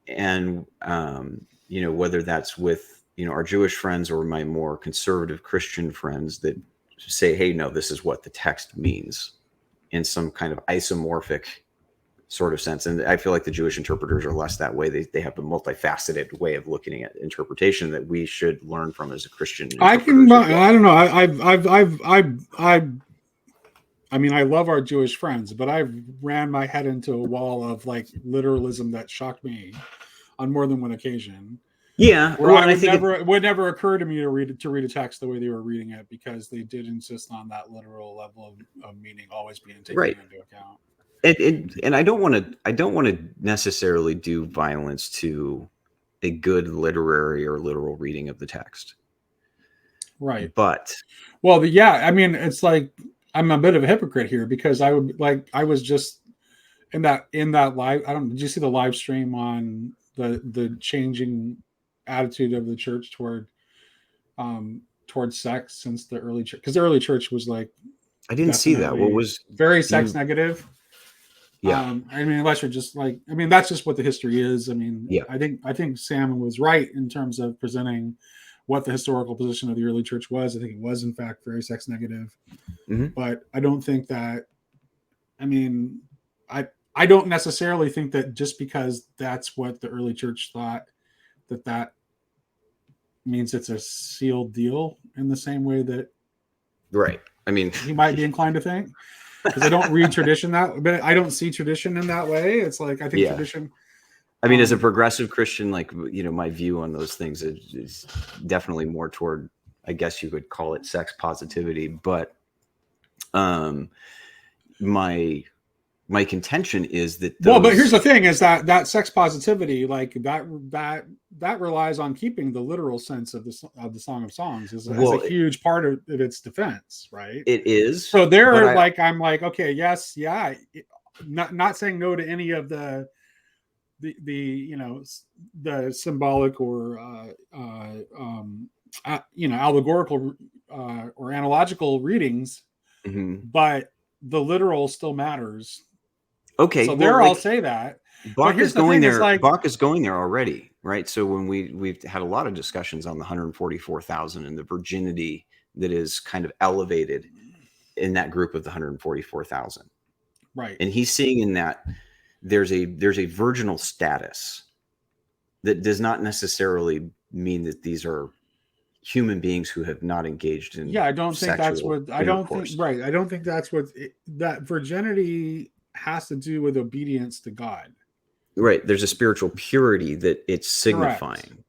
And, whether that's with, our Jewish friends or my more conservative Christian friends that say, hey, no, this is what the text means in some kind of isomorphic sort of sense. And I feel like the Jewish interpreters are less that way. They have a multifaceted way of looking at interpretation that we should learn from as a Christian. I don't know. I mean, I love our Jewish friends, but I've ran my head into a wall of like literalism that shocked me on more than one occasion. Yeah, where it would never occur to me to read a text the way they were reading it, because they did insist on that literal level of meaning always being taken into account. And I don't want to necessarily do violence to a good literary or literal reading of the text. Right. But I mean, it's like I'm a bit of a hypocrite here, because I was just in that live. Did you see the live stream on the changing attitude of the church towards sex since the early church? Because the early church was like, I didn't see that. What was very sex negative. Yeah. I mean, unless you're just like, I mean, that's just what the history is. I mean, yeah. I think Sam was right in terms of presenting what the historical position of the early church was. I think it was, in fact, very sex negative. Mm-hmm. But I don't think that, I mean, I don't necessarily think that just because that's what the early church thought, that means it's a sealed deal in the same way that, right. I mean, he might be inclined to think. Because I don't read tradition but I don't see tradition in that way. It's like, I think tradition. I mean, as a progressive Christian, like, my view on those things is definitely more toward, I guess you could call it sex positivity. But my contention is that but here's the thing: is that sex positivity, like that relies on keeping the literal sense of the Song of Songs as a huge part of its defense, right? It is. So I'm like, okay, yes, yeah, not saying no to any of the symbolic or allegorical or analogical readings, but the literal still matters. Okay, so I'll say that. Bach is going there. Bach is going there already, right? So when we've had a lot of discussions on the 144,000 and the virginity that is kind of elevated in that group of the 144,000, right? And he's seeing in that there's a virginal status that does not necessarily mean that these are human beings who have not engaged in. Yeah, I don't think that's what. I don't think. Right. I don't think that's what that virginity has to do with obedience to God. Right. There's a spiritual purity that it's signifying. Correct.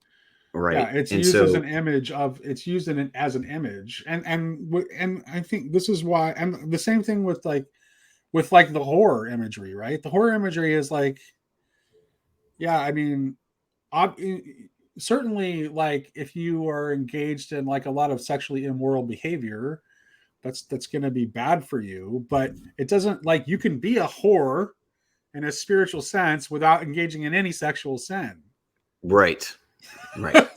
right? Yeah, it's And used as so an image of it's used in an, as an image, and I think this is why, and the same thing with like the horror imagery, right? The horror imagery is like, yeah, I mean, ob- certainly, like if you are engaged in like a lot of sexually immoral behavior, that's going to be bad for you. But it doesn't, like, you can be a whore in a spiritual sense without engaging in any sexual sin. right, right.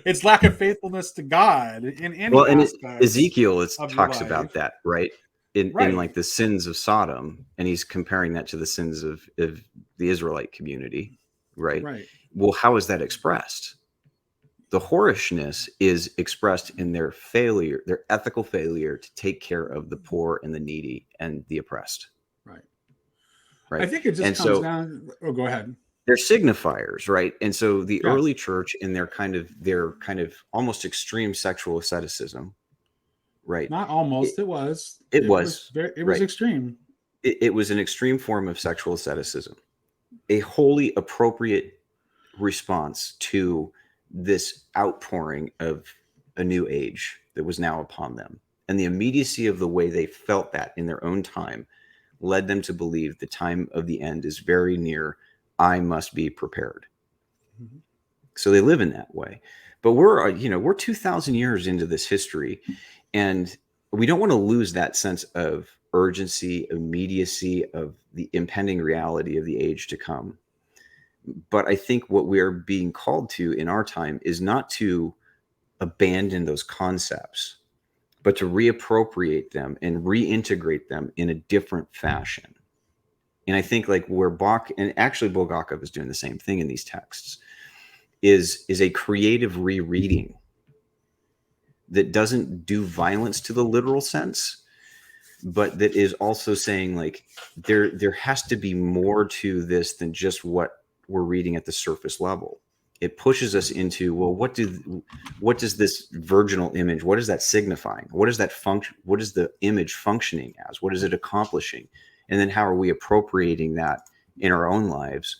It's lack of faithfulness to God in Well, any and aspect Ezekiel of your talks about life. that, right? In Right, like the sins of Sodom, and he's comparing that to the sins of the Israelite community, right? right, Well, how is that expressed? The whorishness is expressed in their failure, their ethical failure to take care of the poor and the needy and the oppressed, right. I right? think it just And comes so down. Oh, go ahead. they're signifiers, right? And so the Yes, early church in their kind of almost extreme sexual asceticism, right? not It, almost. It was. it It was was very. It was right. extreme. It was an extreme form of sexual asceticism, a wholly appropriate response to this outpouring of a new age that was now upon them. And the immediacy of the way they felt that in their own time led them to believe the time of the end is very near. I must be prepared. Mhm. So they live in that way. But we're 2000 years into this history, and we don't want to lose that sense of urgency, immediacy of the impending reality of the age to come. But I think what we're being called to in our time is not to abandon those concepts, but to reappropriate them and reintegrate them in a different fashion. And I think like where Bach, and actually Bulgakov is doing the same thing in these texts, is a creative rereading that doesn't do violence to the literal sense, but that is also saying like there has to be more to this than just what we're reading at the surface level. It pushes us into, well, what does this virginal image, what is that signifying? What is that function? What is the image functioning as? What is it accomplishing? And then how are we appropriating that in our own lives,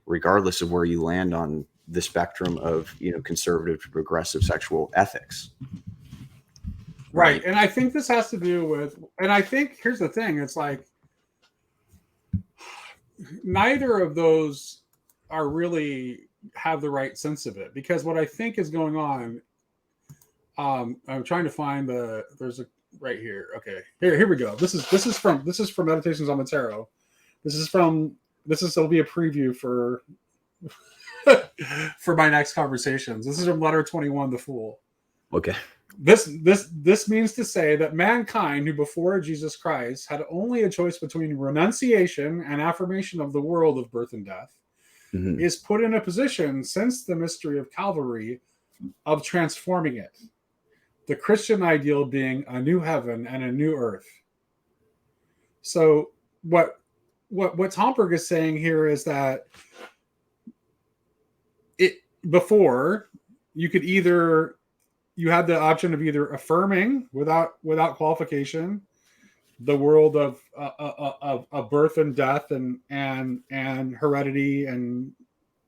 regardless of where you land on the spectrum of conservative to progressive sexual ethics, Right, right? and I think this has to do with. And I think here's the thing: it's like neither of those are really have the right sense of it, because what I think is going on. I'm trying to find the. There's a right here. Okay, here we go. This is from Meditations on the Tarot. This is from this is it'll be a preview for for my next conversations. This is from Letter 21, the Fool. Okay. This means to say that mankind, who before Jesus Christ had only a choice between renunciation and affirmation of the world of birth and death, Mm-hmm. is put in a position, since the mystery of Calvary, of transforming it. The Christian ideal being a new heaven and a new earth. So what Tomberg is saying here is that it before you could either you had the option of either affirming without qualification the world of birth and death and heredity and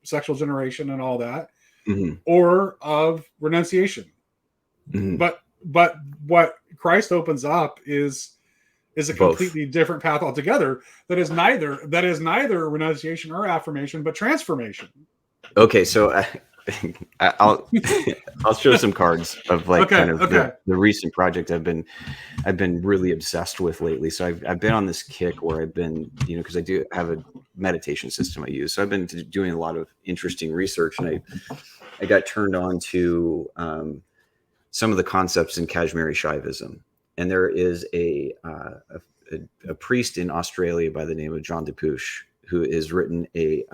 sexual generation and all that, Mm-hmm. or of renunciation. Mm-hmm. But what Christ opens up is a Both. completely different path altogether that is neither renunciation or affirmation, but transformation. Okay, so I'll I'll show some cards of like kind Okay, of okay. the recent project I've been really obsessed with lately. So I've been on this kick where I've been, because I do have a meditation system I use. So I've been doing a lot of interesting research, and I got turned on to some of the concepts in Kashmiri Shaivism. And there is a priest in Australia by the name of John DePuche who has written a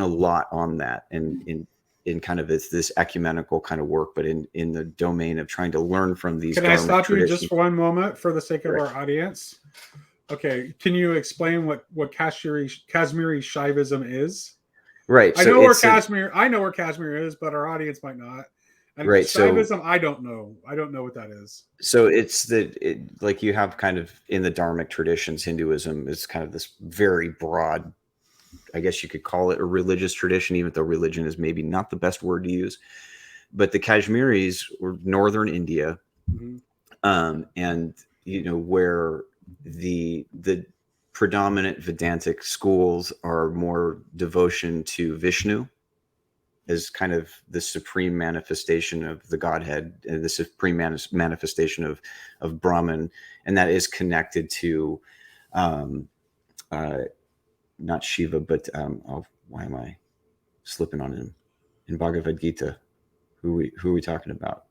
lot on that, and in kind of this ecumenical kind of work, but in the domain of trying to learn from these Can I Dharmic stop you just traditions. for one moment for the sake of Right. our audience? Okay, can you explain what Kashmiri Shaivism is? Right. I So know where it's a Kashmir is, but our audience might not. And right. So Shaivism, I don't know. I don't know what that is. so it's like you have kind of in the Dharmic traditions, Hinduism is kind of this very broad I guess you could call it a religious tradition, even though religion is maybe not the best word to use. But the Kashmiris were northern India, Mhm. and where the predominant Vedantic schools are more devotion to Vishnu as kind of the supreme manifestation of the Godhead, and the supreme manifestation of Brahman, and that is connected to um, not Shiva, but why am I slipping on him in Bhagavad Gita? Who are we talking about?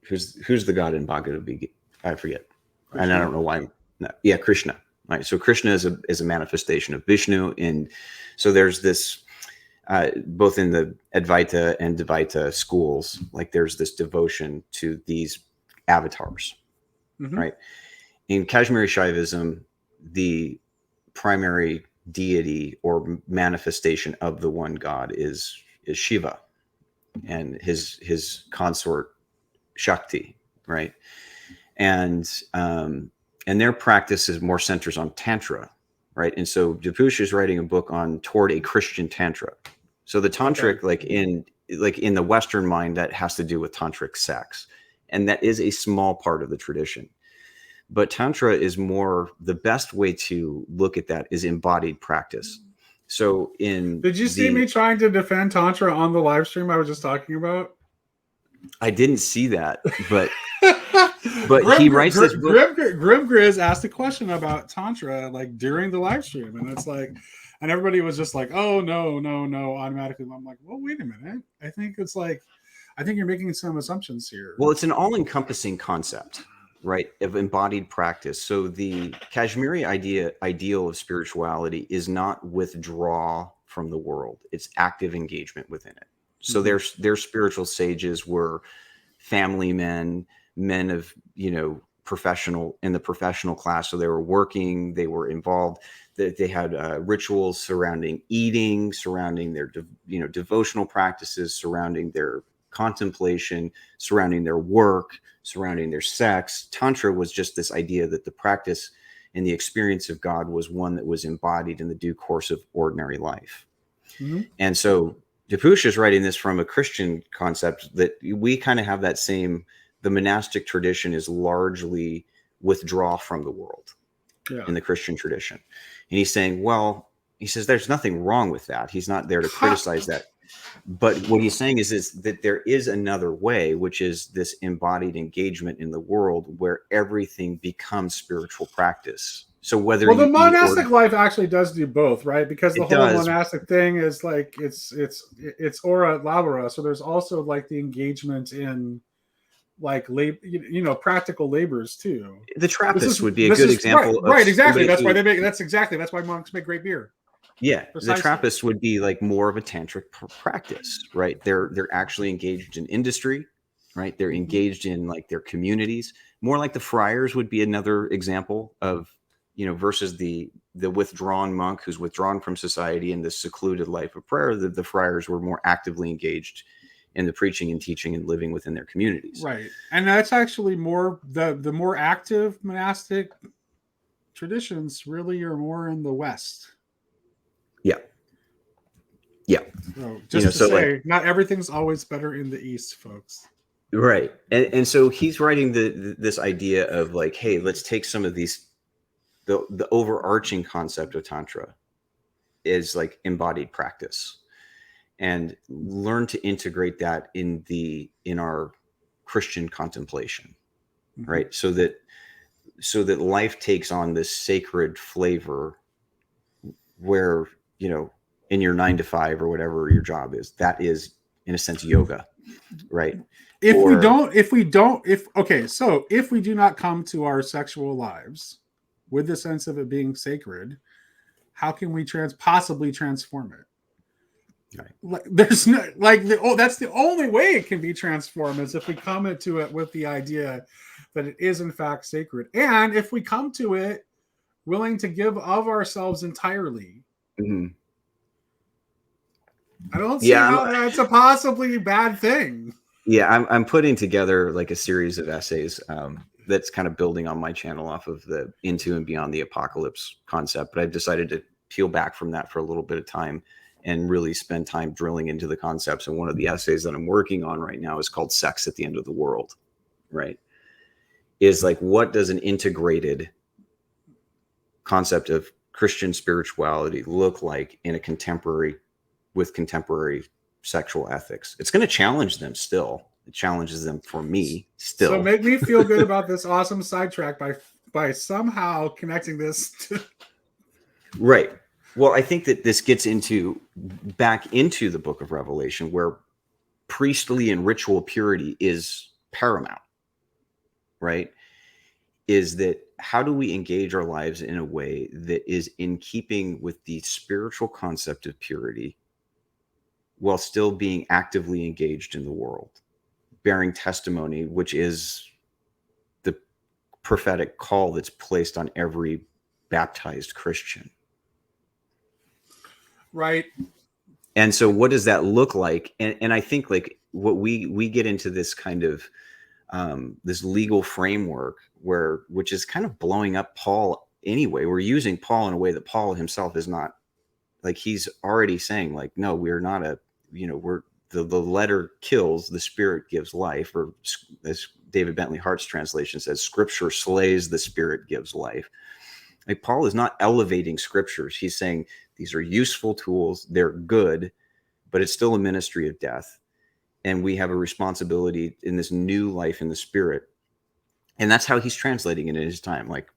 Who's the god in Bhagavad Gita? I forget, and I don't know why. No, yeah, Krishna. Right. So Krishna is a manifestation of Vishnu, and so there's this both in the Advaita and Dvaita schools, like there's this devotion to these avatars, Mhm. right? In Kashmiri Shaivism, the primary deity or manifestation of the one God is Shiva and his consort Shakti, right? And and their practice is more centers on Tantra, right? And so Dipush is writing a book on toward a Christian Tantra. So the tantric, like in the Western mind, that has to do with tantric sex, and that is a small part of the tradition. But Tantra is more, the best way to look at that is embodied practice. So Did you see me trying to defend Tantra on the live stream I was just talking about? I didn't see that, but he writes this book. Grim Grizz asked a question about Tantra like during the live stream, and it's like, and everybody was just like, "Oh no, no, no!" Automatically, I'm like, "Well, wait a minute. I think you're making some assumptions here." Well, it's an all-encompassing concept, right, of embodied practice. So the Kashmiri ideal of spirituality is not withdraw from the world; it's active engagement within it. So their spiritual sages were family men of professional in the professional class. So they were working, they were involved. They had rituals surrounding eating, surrounding their devotional practices, surrounding their contemplation, surrounding their work, surrounding their sex. Tantra was just this idea that the practice and the experience of God was one that was embodied in the due course of ordinary life. Mm-hmm. And so Dipush is writing this from a Christian concept that we kind of have that same, the monastic tradition is largely withdraw from the world in the Christian tradition. And he's saying, well, he says, there's nothing wrong with that. He's not there to criticize that. But what he's saying is that there is another way, which is this embodied engagement in the world where everything becomes spiritual practice. So whether the monastic life actually does do both, right? Because the whole monastic thing is like it's ora et labora. So there's also like the engagement in like practical labors too. The Trappist would be a good example. Right, exactly. That's why monks make great beer. Yeah, precisely. The Trappist would be like more of a tantric practice, right? They're actually engaged in industry, right? They're engaged in like their communities. More like the friars would be another example of, versus the withdrawn monk who's withdrawn from society in this secluded life of prayer. The friars were more actively engaged in the preaching and teaching and living within their communities. Right, and that's actually more the more active monastic traditions really are more in the West. Yeah. So just to say, like, not everything's always better in the East, folks. Right. And so he's writing this idea of like, hey, let's take some of these, the overarching concept of Tantra is like embodied practice, and learn to integrate that in our Christian contemplation, right? So that life takes on this sacred flavor where, in your 9 to 5 or whatever your job is, that is in a sense yoga, right? If we do not come to our sexual lives with the sense of it being sacred, how can we possibly transform it? Right. Like, there's no that's the only way it can be transformed, is if we come into it with the idea that it is in fact sacred, and if we come to it willing to give of ourselves entirely. Mm-hmm. I don't see how that's a possibly bad thing. Yeah, I'm putting together like a series of essays that's kind of building on my channel off of the Into and Beyond the Apocalypse concept, but I've decided to peel back from that for a little bit of time and really spend time drilling into the concepts. And one of the essays that I'm working on right now is called Sex at the End of the World, right? Is like, what does an integrated concept of Christian spirituality look like in a contemporary sexual ethics? It's going to challenge them still. It challenges them for me still. So make me feel good about this awesome sidetrack by somehow connecting this to... Right. Well, I think that this gets back into the book of Revelation, where priestly and ritual purity is paramount, right? Is that how do we engage our lives in a way that is in keeping with the spiritual concept of purity while still being actively engaged in the world, bearing testimony, which is the prophetic call that's placed on every baptized Christian. Right. And so what does that look like? And I think like what we get into this kind of this legal framework which is kind of blowing up Paul anyway. We're using Paul in a way that Paul himself is not, like, he's already saying like, no, we're not we're the letter kills, the spirit gives life, or as David Bentley Hart's translation says, scripture slays, the spirit gives life. Like, Paul is not elevating scriptures. He's saying these are useful tools. They're good, but it's still a ministry of death. And we have a responsibility in this new life in the spirit. And that's how he's translating it in his time. Like,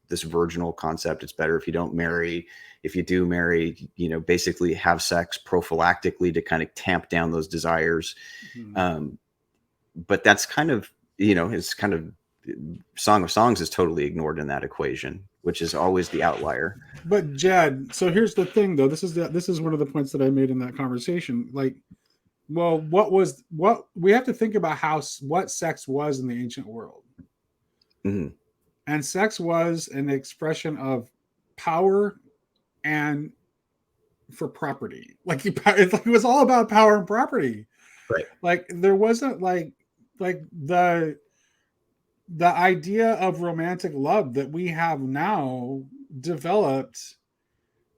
this virginal concept, it's better if you don't marry. If you do marry, basically have sex prophylactically to kind of tamp down those desires. Mm-hmm. But that's kind of, it's kind of, Song of Songs is totally ignored in that equation, which is always the outlier. But Jed, so here's the thing though. This is one of the points that I made in that conversation. Like, well, what we have to think about what sex was in the ancient world. Mm-hmm. And sex was an expression of power and for property. Like, it was all about power and property. Right. Like, there wasn't like the idea of romantic love that we have now developed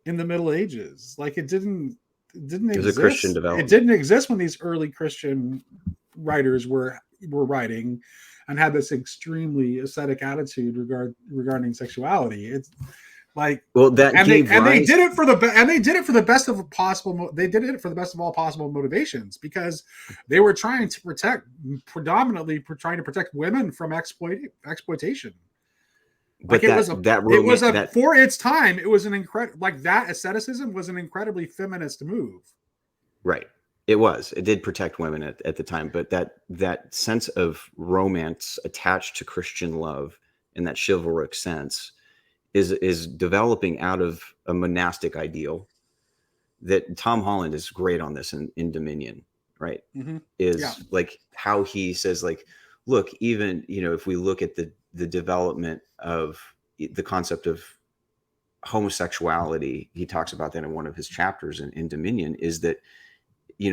in the Middle Ages. Like, it didn't exist. It was a Christian development. It didn't exist when these early Christian writers were writing and had this extremely ascetic attitude regarding sexuality. It's like, well, they did it for the best of possible. They did it for the best of all possible motivations, because they were trying to protect women from exploitation. But like, for its time, it was an incredible, like, that asceticism was an incredibly feminist move. Right. It did protect women at the time, but that sense of romance attached to Christian love in that chivalric sense is developing out of a monastic ideal that Tom Holland is great on this in Dominion, right? Mm-hmm. Like how he says, like, look, even, if we look at the development of the concept of homosexuality, he talks about that in one of his chapters in Dominion, is that,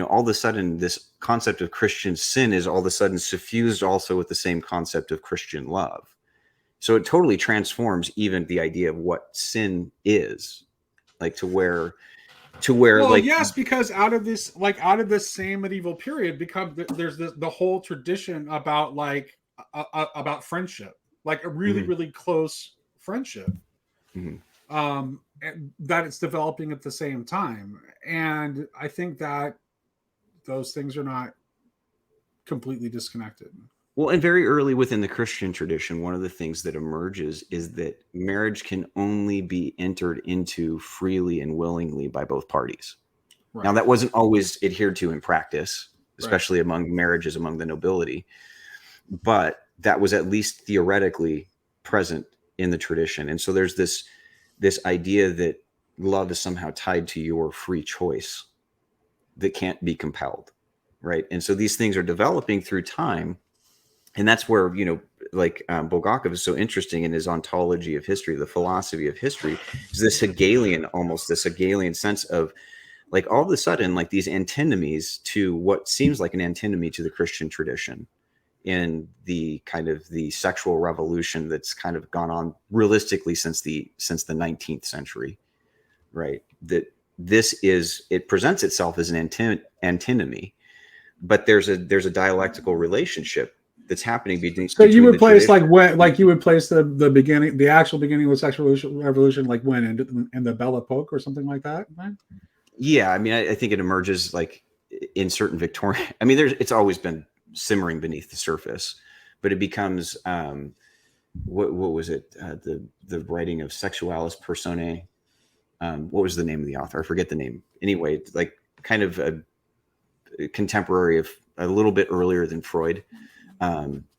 all of a sudden this concept of Christian sin is all of a sudden suffused also with the same concept of Christian love. So it totally transforms even the idea of what sin is, like to where well, like, yes, because out of this same medieval period there's the whole tradition about about friendship, like a really, mm-hmm. really close friendship. Mm-hmm. That it's developing at the same time. And I think that those things are not completely disconnected. Well, and very early within the Christian tradition, one of the things that emerges is that marriage can only be entered into freely and willingly by both parties. Right. Now, that wasn't always adhered to in practice, especially right. among marriages among the nobility, but that was at least theoretically present in the tradition. And so there's this idea that love is somehow tied to your free choice that can't be compelled, right? And so these things are developing through time. And that's where, Bulgakov is so interesting in his ontology of history, the philosophy of history, is this Hegelian sense of, like, all of a sudden, like, these antinomies to what seems like an antinomy to the Christian tradition in the kind of the sexual revolution that's kind of gone on realistically since the 19th century. right? That it presents itself as an antinomy, but there's a dialectical relationship that's happening So you between would the place tradition. like when, like you would place the beginning, the actual beginning of the sexual revolution, like when in the Belle Epoque or something like that. Right? Yeah, I mean, I think it emerges like in certain Victorian. I mean, it's always been simmering beneath the surface, but it becomes what was it? The writing of Sexualis Personae. What was the name of the author? I forget the name. Anyway, like kind of a contemporary of a little bit earlier than Freud.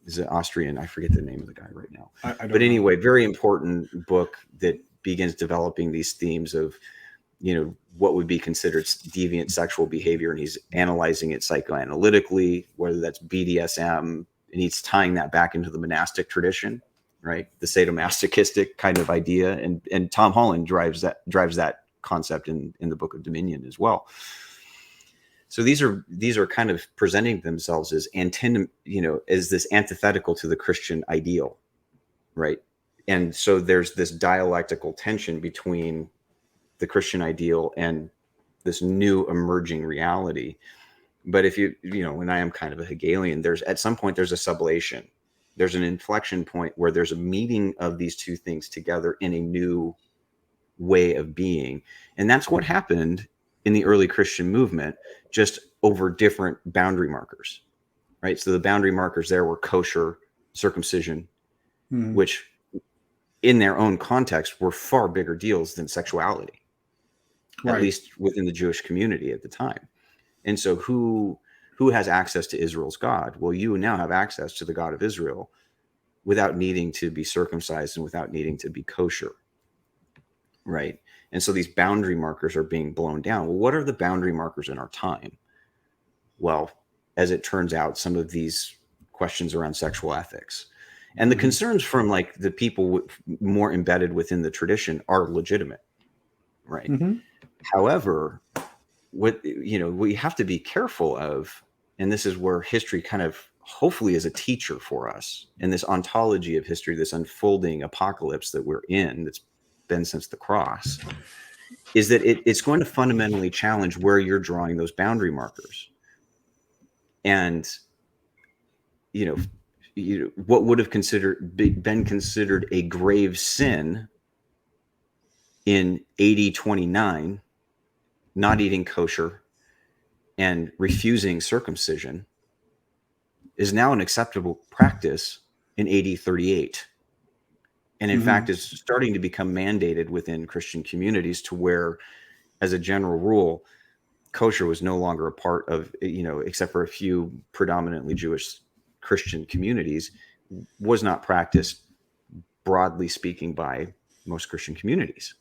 Is it Austrian? I forget the name of the guy right now. I don't But know. anyway, very important book that begins developing these themes of, what would be considered deviant sexual behavior. And he's analyzing it psychoanalytically, whether that's BDSM, and he's tying that back into the monastic tradition, right? The sadomasochistic kind of idea. And Tom Holland drives that concept in the Book of Dominion as well. So these are kind of presenting themselves as as this antithetical to the Christian ideal, right? And so there's this dialectical tension between the Christian ideal and this new emerging reality. But if and I am kind of a Hegelian, at some point there's a sublation. There's an inflection point where there's a meeting of these two things together in a new way of being. And that's what happened in the early Christian movement, just over different boundary markers, right? So the boundary markers there were kosher, circumcision, which in their own context were far bigger deals than sexuality, at least within the Jewish community at the time. And so who has access to Israel's God? Well, you now have access to the God of Israel without needing to be circumcised and without needing to be kosher, right? And so these boundary markers are being blown down. Well, what are the boundary markers in our time? Well, as it turns out, some of these questions around sexual ethics and the concerns from like the people more embedded within the tradition are legitimate, right? However, what we have to be careful of, and this is where history kind of hopefully is a teacher for us, and this ontology of history, this unfolding apocalypse that we're in, that's been since the cross, is that it's going to fundamentally challenge where you're drawing those boundary markers. And what would have been considered a grave sin in AD 29, not eating kosher and refusing circumcision, is now an acceptable practice in AD 38. And in fact, is starting to become mandated within Christian communities, to where, as a general rule, kosher was no longer a part of, except for a few predominantly Jewish Christian communities, was not practiced, broadly speaking, by most Christian communities,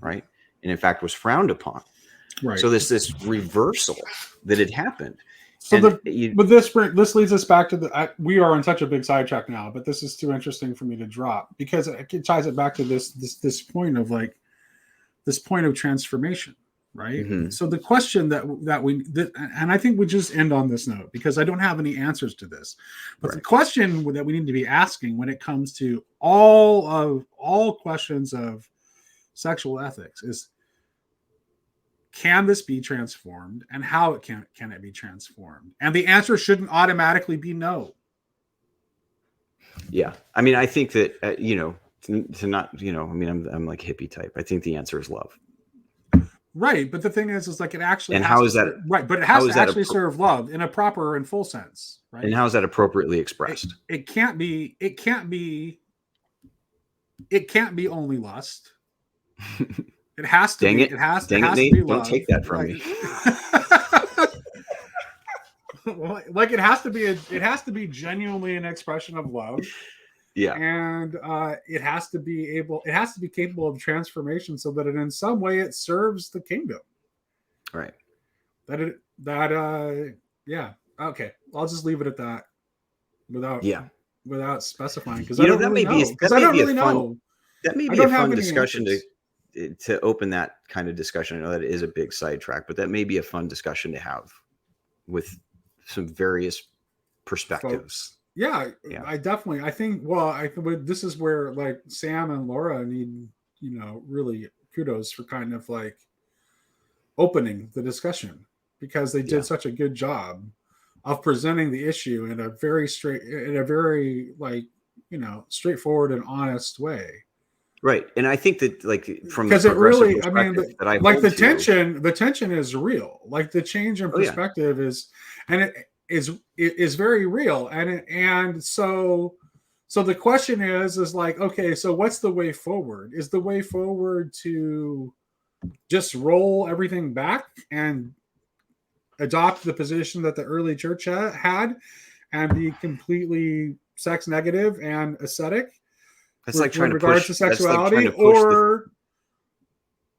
right? And in fact, was frowned upon. Right. So this reversal that had happened. So but this leads us back to we are on such a big sidetrack now, but this is too interesting for me to drop, because it ties it back to this point of this point of transformation, right? So the question and I think we just end on this note, because I don't have any answers to this, but the question that we need to be asking when it comes to all questions of sexual ethics is, can this be transformed, and how can it be transformed? And the answer shouldn't automatically be no. Yeah. I mean, I think that, to not, I'm like hippie type. I think the answer is love. Right. But the thing is like, it actually, and how is that right? But it has to actually serve love in a proper and full sense, right? And how is that appropriately expressed? It can't be only lust. It has to be. It has to be love. Don't take that from me. Like it has to be genuinely an expression of love. Yeah. And it has to be capable of transformation, so that in some way it serves the kingdom. Right. Yeah. Okay. I'll just leave it at that without specifying, because I don't really know. Because I don't really know. That may be a fun discussion to open that kind of discussion. I know that it is a big sidetrack, but that may be a fun discussion to have with some various perspectives. Yeah. I think this is where like Sam and Laura need, really kudos for kind of like opening the discussion, because they did such a good job of presenting the issue in a very like, straightforward and honest way. Right. And I think that, like, from the Because it progressive really, I mean, perspective that I like hold the tension is real. Like the change in perspective is, and it is very real. And so the question is like, okay, so what's the way forward? Is the way forward to just roll everything back and adopt the position that the early church had and be completely sex negative and ascetic that's like trying to regards push, to sexuality, that's like trying to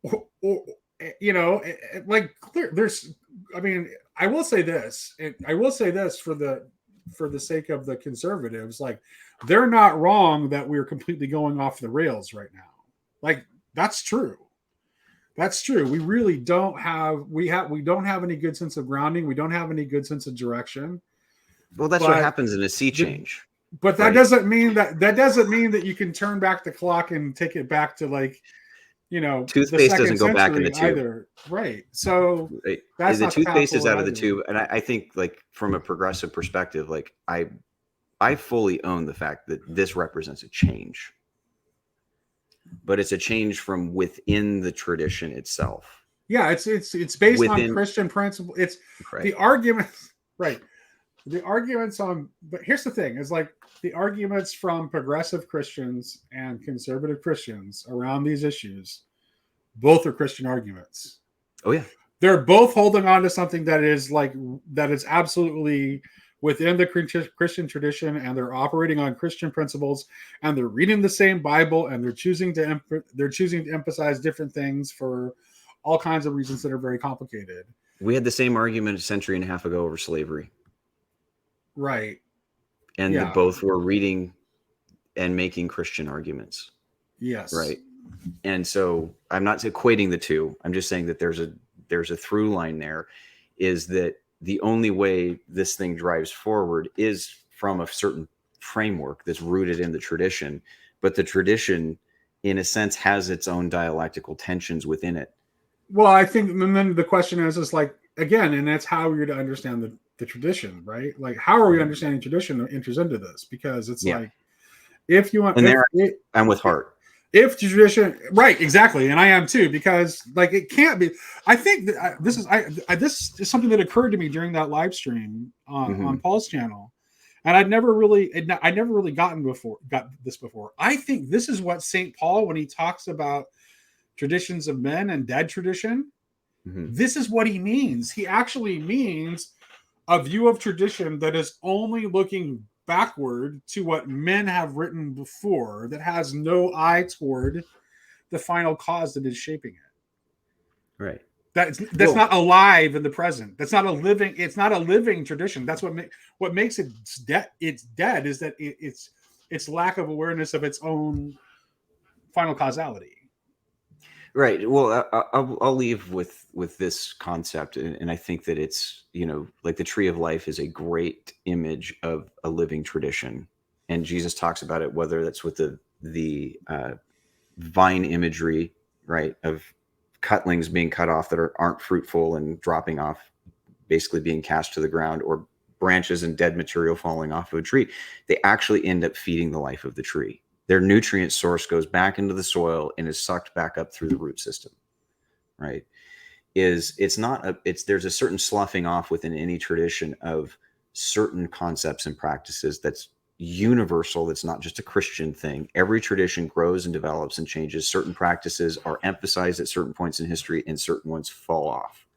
push or like clear there's, I mean, I will say this for the sake of the conservatives, like they're not wrong that we're completely going off the rails right now. Like that's true. We really don't have we don't have any good sense of grounding. We don't have any good sense of direction. Well, that's what happens in a sea change. But that doesn't mean that you can turn back the clock and take it back to, like, toothpaste doesn't go back in the tube either. Right. So that's the not toothpaste is out of the either. tube. And I think, like, from a progressive perspective, like I fully own the fact that this represents a change, but it's a change from within the tradition itself. Yeah, it's based on Christian principle. It's the arguments, right? The arguments on, but here's the thing: is like the arguments from progressive Christians and conservative Christians around these issues. Both are Christian arguments. Oh yeah, they're both holding on to something that is absolutely within the Christian tradition, and they're operating on Christian principles, and they're reading the same Bible, and they're choosing to emphasize different things for all kinds of reasons that are very complicated. We had the same argument a century and a half ago over slavery. Right. And both were reading and making Christian arguments. Yes. Right. And so I'm not equating the two. I'm just saying that there's a through line there, is that the only way this thing drives forward is from a certain framework that's rooted in the tradition. But the tradition, in a sense, has its own dialectical tensions within it. Well, I think, and then the question is like, again, and that's how we're to understand the tradition, right? Like, how are we understanding tradition that enters into this? Because it's like, if you want, I'm with Hart. If tradition, right, exactly, and I am too, because like it can't be. I think that this is something that occurred to me during that live stream on Paul's channel, and I never really got this before. I think this is what St. Paul, when he talks about traditions of men and dead tradition, this is what he means. He actually means a view of tradition that is only looking backward to what men have written before, that has no eye toward the final cause that is shaping it. Right. That's not alive in the present. That's not a living. It's not a living tradition. That's what makes it dead. It's dead is that its lack of awareness of its own final causality. Right. Well, I'll leave with this concept, and I think that it's, like the tree of life is a great image of a living tradition, and Jesus talks about it, whether that's with the vine imagery, right, of cutlings being cut off that aren't fruitful and dropping off, basically being cast to the ground, or branches and dead material falling off of a tree. They actually end up feeding the life of the tree. Their nutrient source goes back into the soil and is sucked back up through the root system, right? There's a certain sloughing off within any tradition of certain concepts and practices that's universal. That's not just a Christian thing. Every tradition grows and develops and changes. Certain practices are emphasized at certain points in history, and certain ones fall off.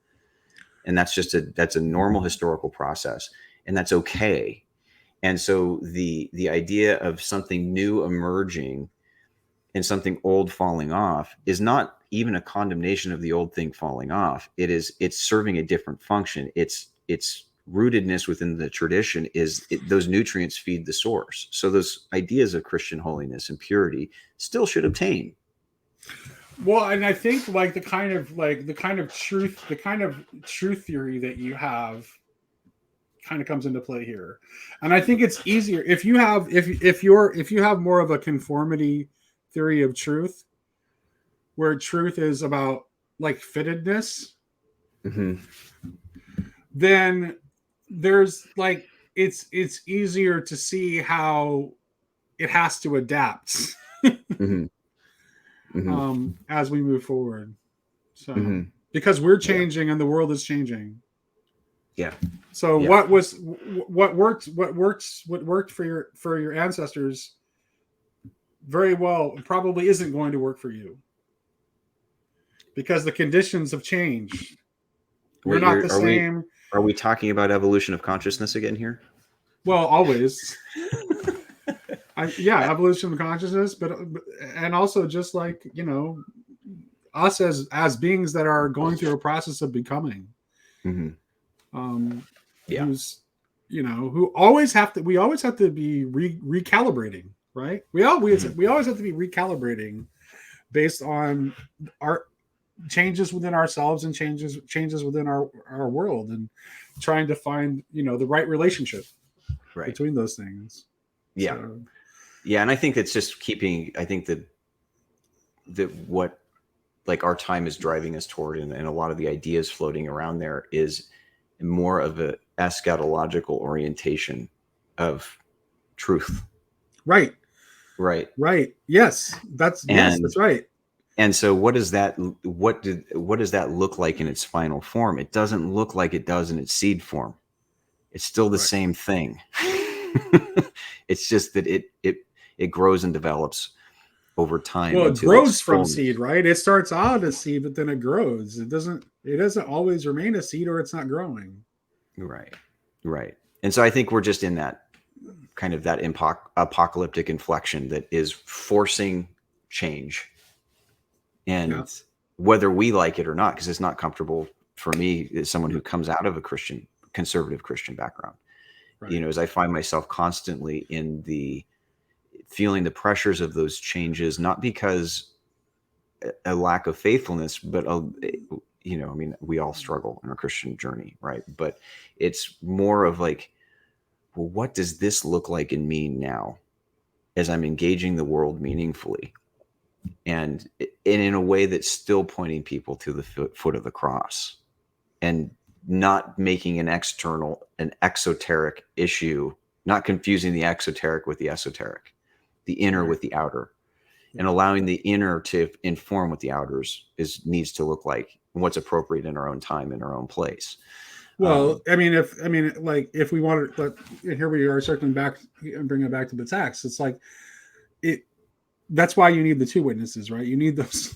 And that's a normal historical process, and that's okay. And so the idea of something new emerging and something old falling off is not even a condemnation of the old thing falling off. It's serving a different function. Its rootedness within the tradition those nutrients feed the source. So those ideas of Christian holiness and purity still should obtain. Well, and I think like the kind of truth theory that you have kind of comes into play here. And I think it's easier if you have more of a conformity theory of truth, where truth is about like fittedness, then there's like it's easier to see how it has to adapt as we move forward. So because we're changing and the world is changing. Yeah. So what worked for your ancestors very well probably isn't going to work for you because the conditions have changed. We're not the same. Are we talking about evolution of consciousness again here? Well, always. Evolution of consciousness, but and also just like, you know, us as beings that are going through a process of becoming. Who's, you know, we always have to be recalibrating, right? We always have to be recalibrating based on our changes within ourselves and changes within our world, and trying to find, you know, the right relationship between those things. And I think it's just keeping, I think that what like our time is driving us toward, and a lot of the ideas floating around there is more of a eschatological orientation of truth. Right. Yes, that's right. And so what does that look like in its final form? It doesn't look like it does in its seed form. It's still the same thing. It's just that it grows and develops over time. Well, it grows from seed, right? It starts out as seed, but then it grows. It doesn't always remain a seed, or it's not growing. Right. And so I think we're just in that kind of that apocalyptic inflection that is forcing change. And whether we like it or not, because it's not comfortable for me as someone who comes out of a conservative Christian background, you know, as I find myself constantly in feeling the pressures of those changes, not because a lack of faithfulness, but you know, I mean, we all struggle in our Christian journey, right? But it's more of like, well, what does this look like in me now as I'm engaging the world meaningfully? And in a way that's still pointing people to the foot of the cross, and not making an exoteric issue, not confusing the exoteric with the esoteric, the inner with the outer, and allowing the inner to inform what the outers needs to look like and what's appropriate in our own time, in our own place. Well, if we want to, here we are circling back and bringing it back to the text. It's like that's why you need the two witnesses, right? You need those.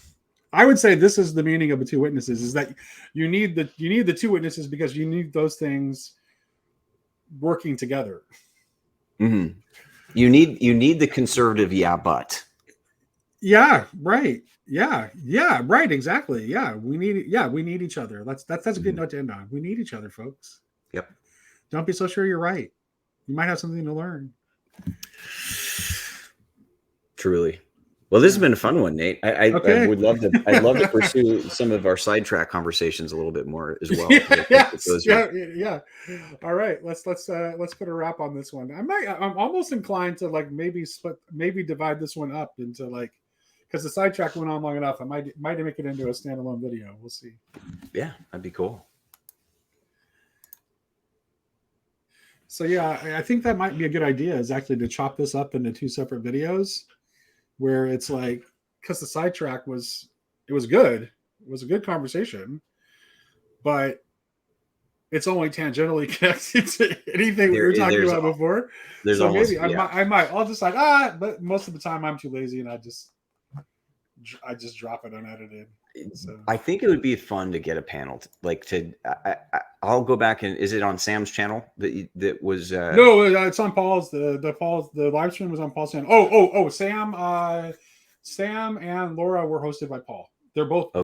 I would say this is the meaning of the two witnesses, is that you need the two witnesses because you need those things working together. You need the conservative, but. Yeah, right. Yeah, right. Exactly. Yeah, we need each other. That's a good note to end on. We need each other, folks. Yep. Don't be so sure you're right. You might have something to learn. Truly. Well, this has been a fun one, Nate. I would love to. I'd love to pursue some of our sidetrack conversations a little bit more as well. Yeah. All right, let's put a wrap on this one. I'm almost inclined to like maybe divide this one up into like, because the sidetrack went on long enough. I might make it into a standalone video. We'll see. Yeah, that'd be cool. So yeah, I think that might be a good idea, is actually to chop this up into two separate videos, where it's like, because the sidetrack was good. It was a good conversation, but it's only tangentially connected to anything we were talking about before. So maybe I'll just like, but most of the time I'm too lazy and I just drop it unedited. So. I think it would be fun to get a panel, I'll go back and, is it on Sam's channel that was? No, it's on Paul's. The live stream was on Paul's channel. Sam and Laura were hosted by Paul. They're both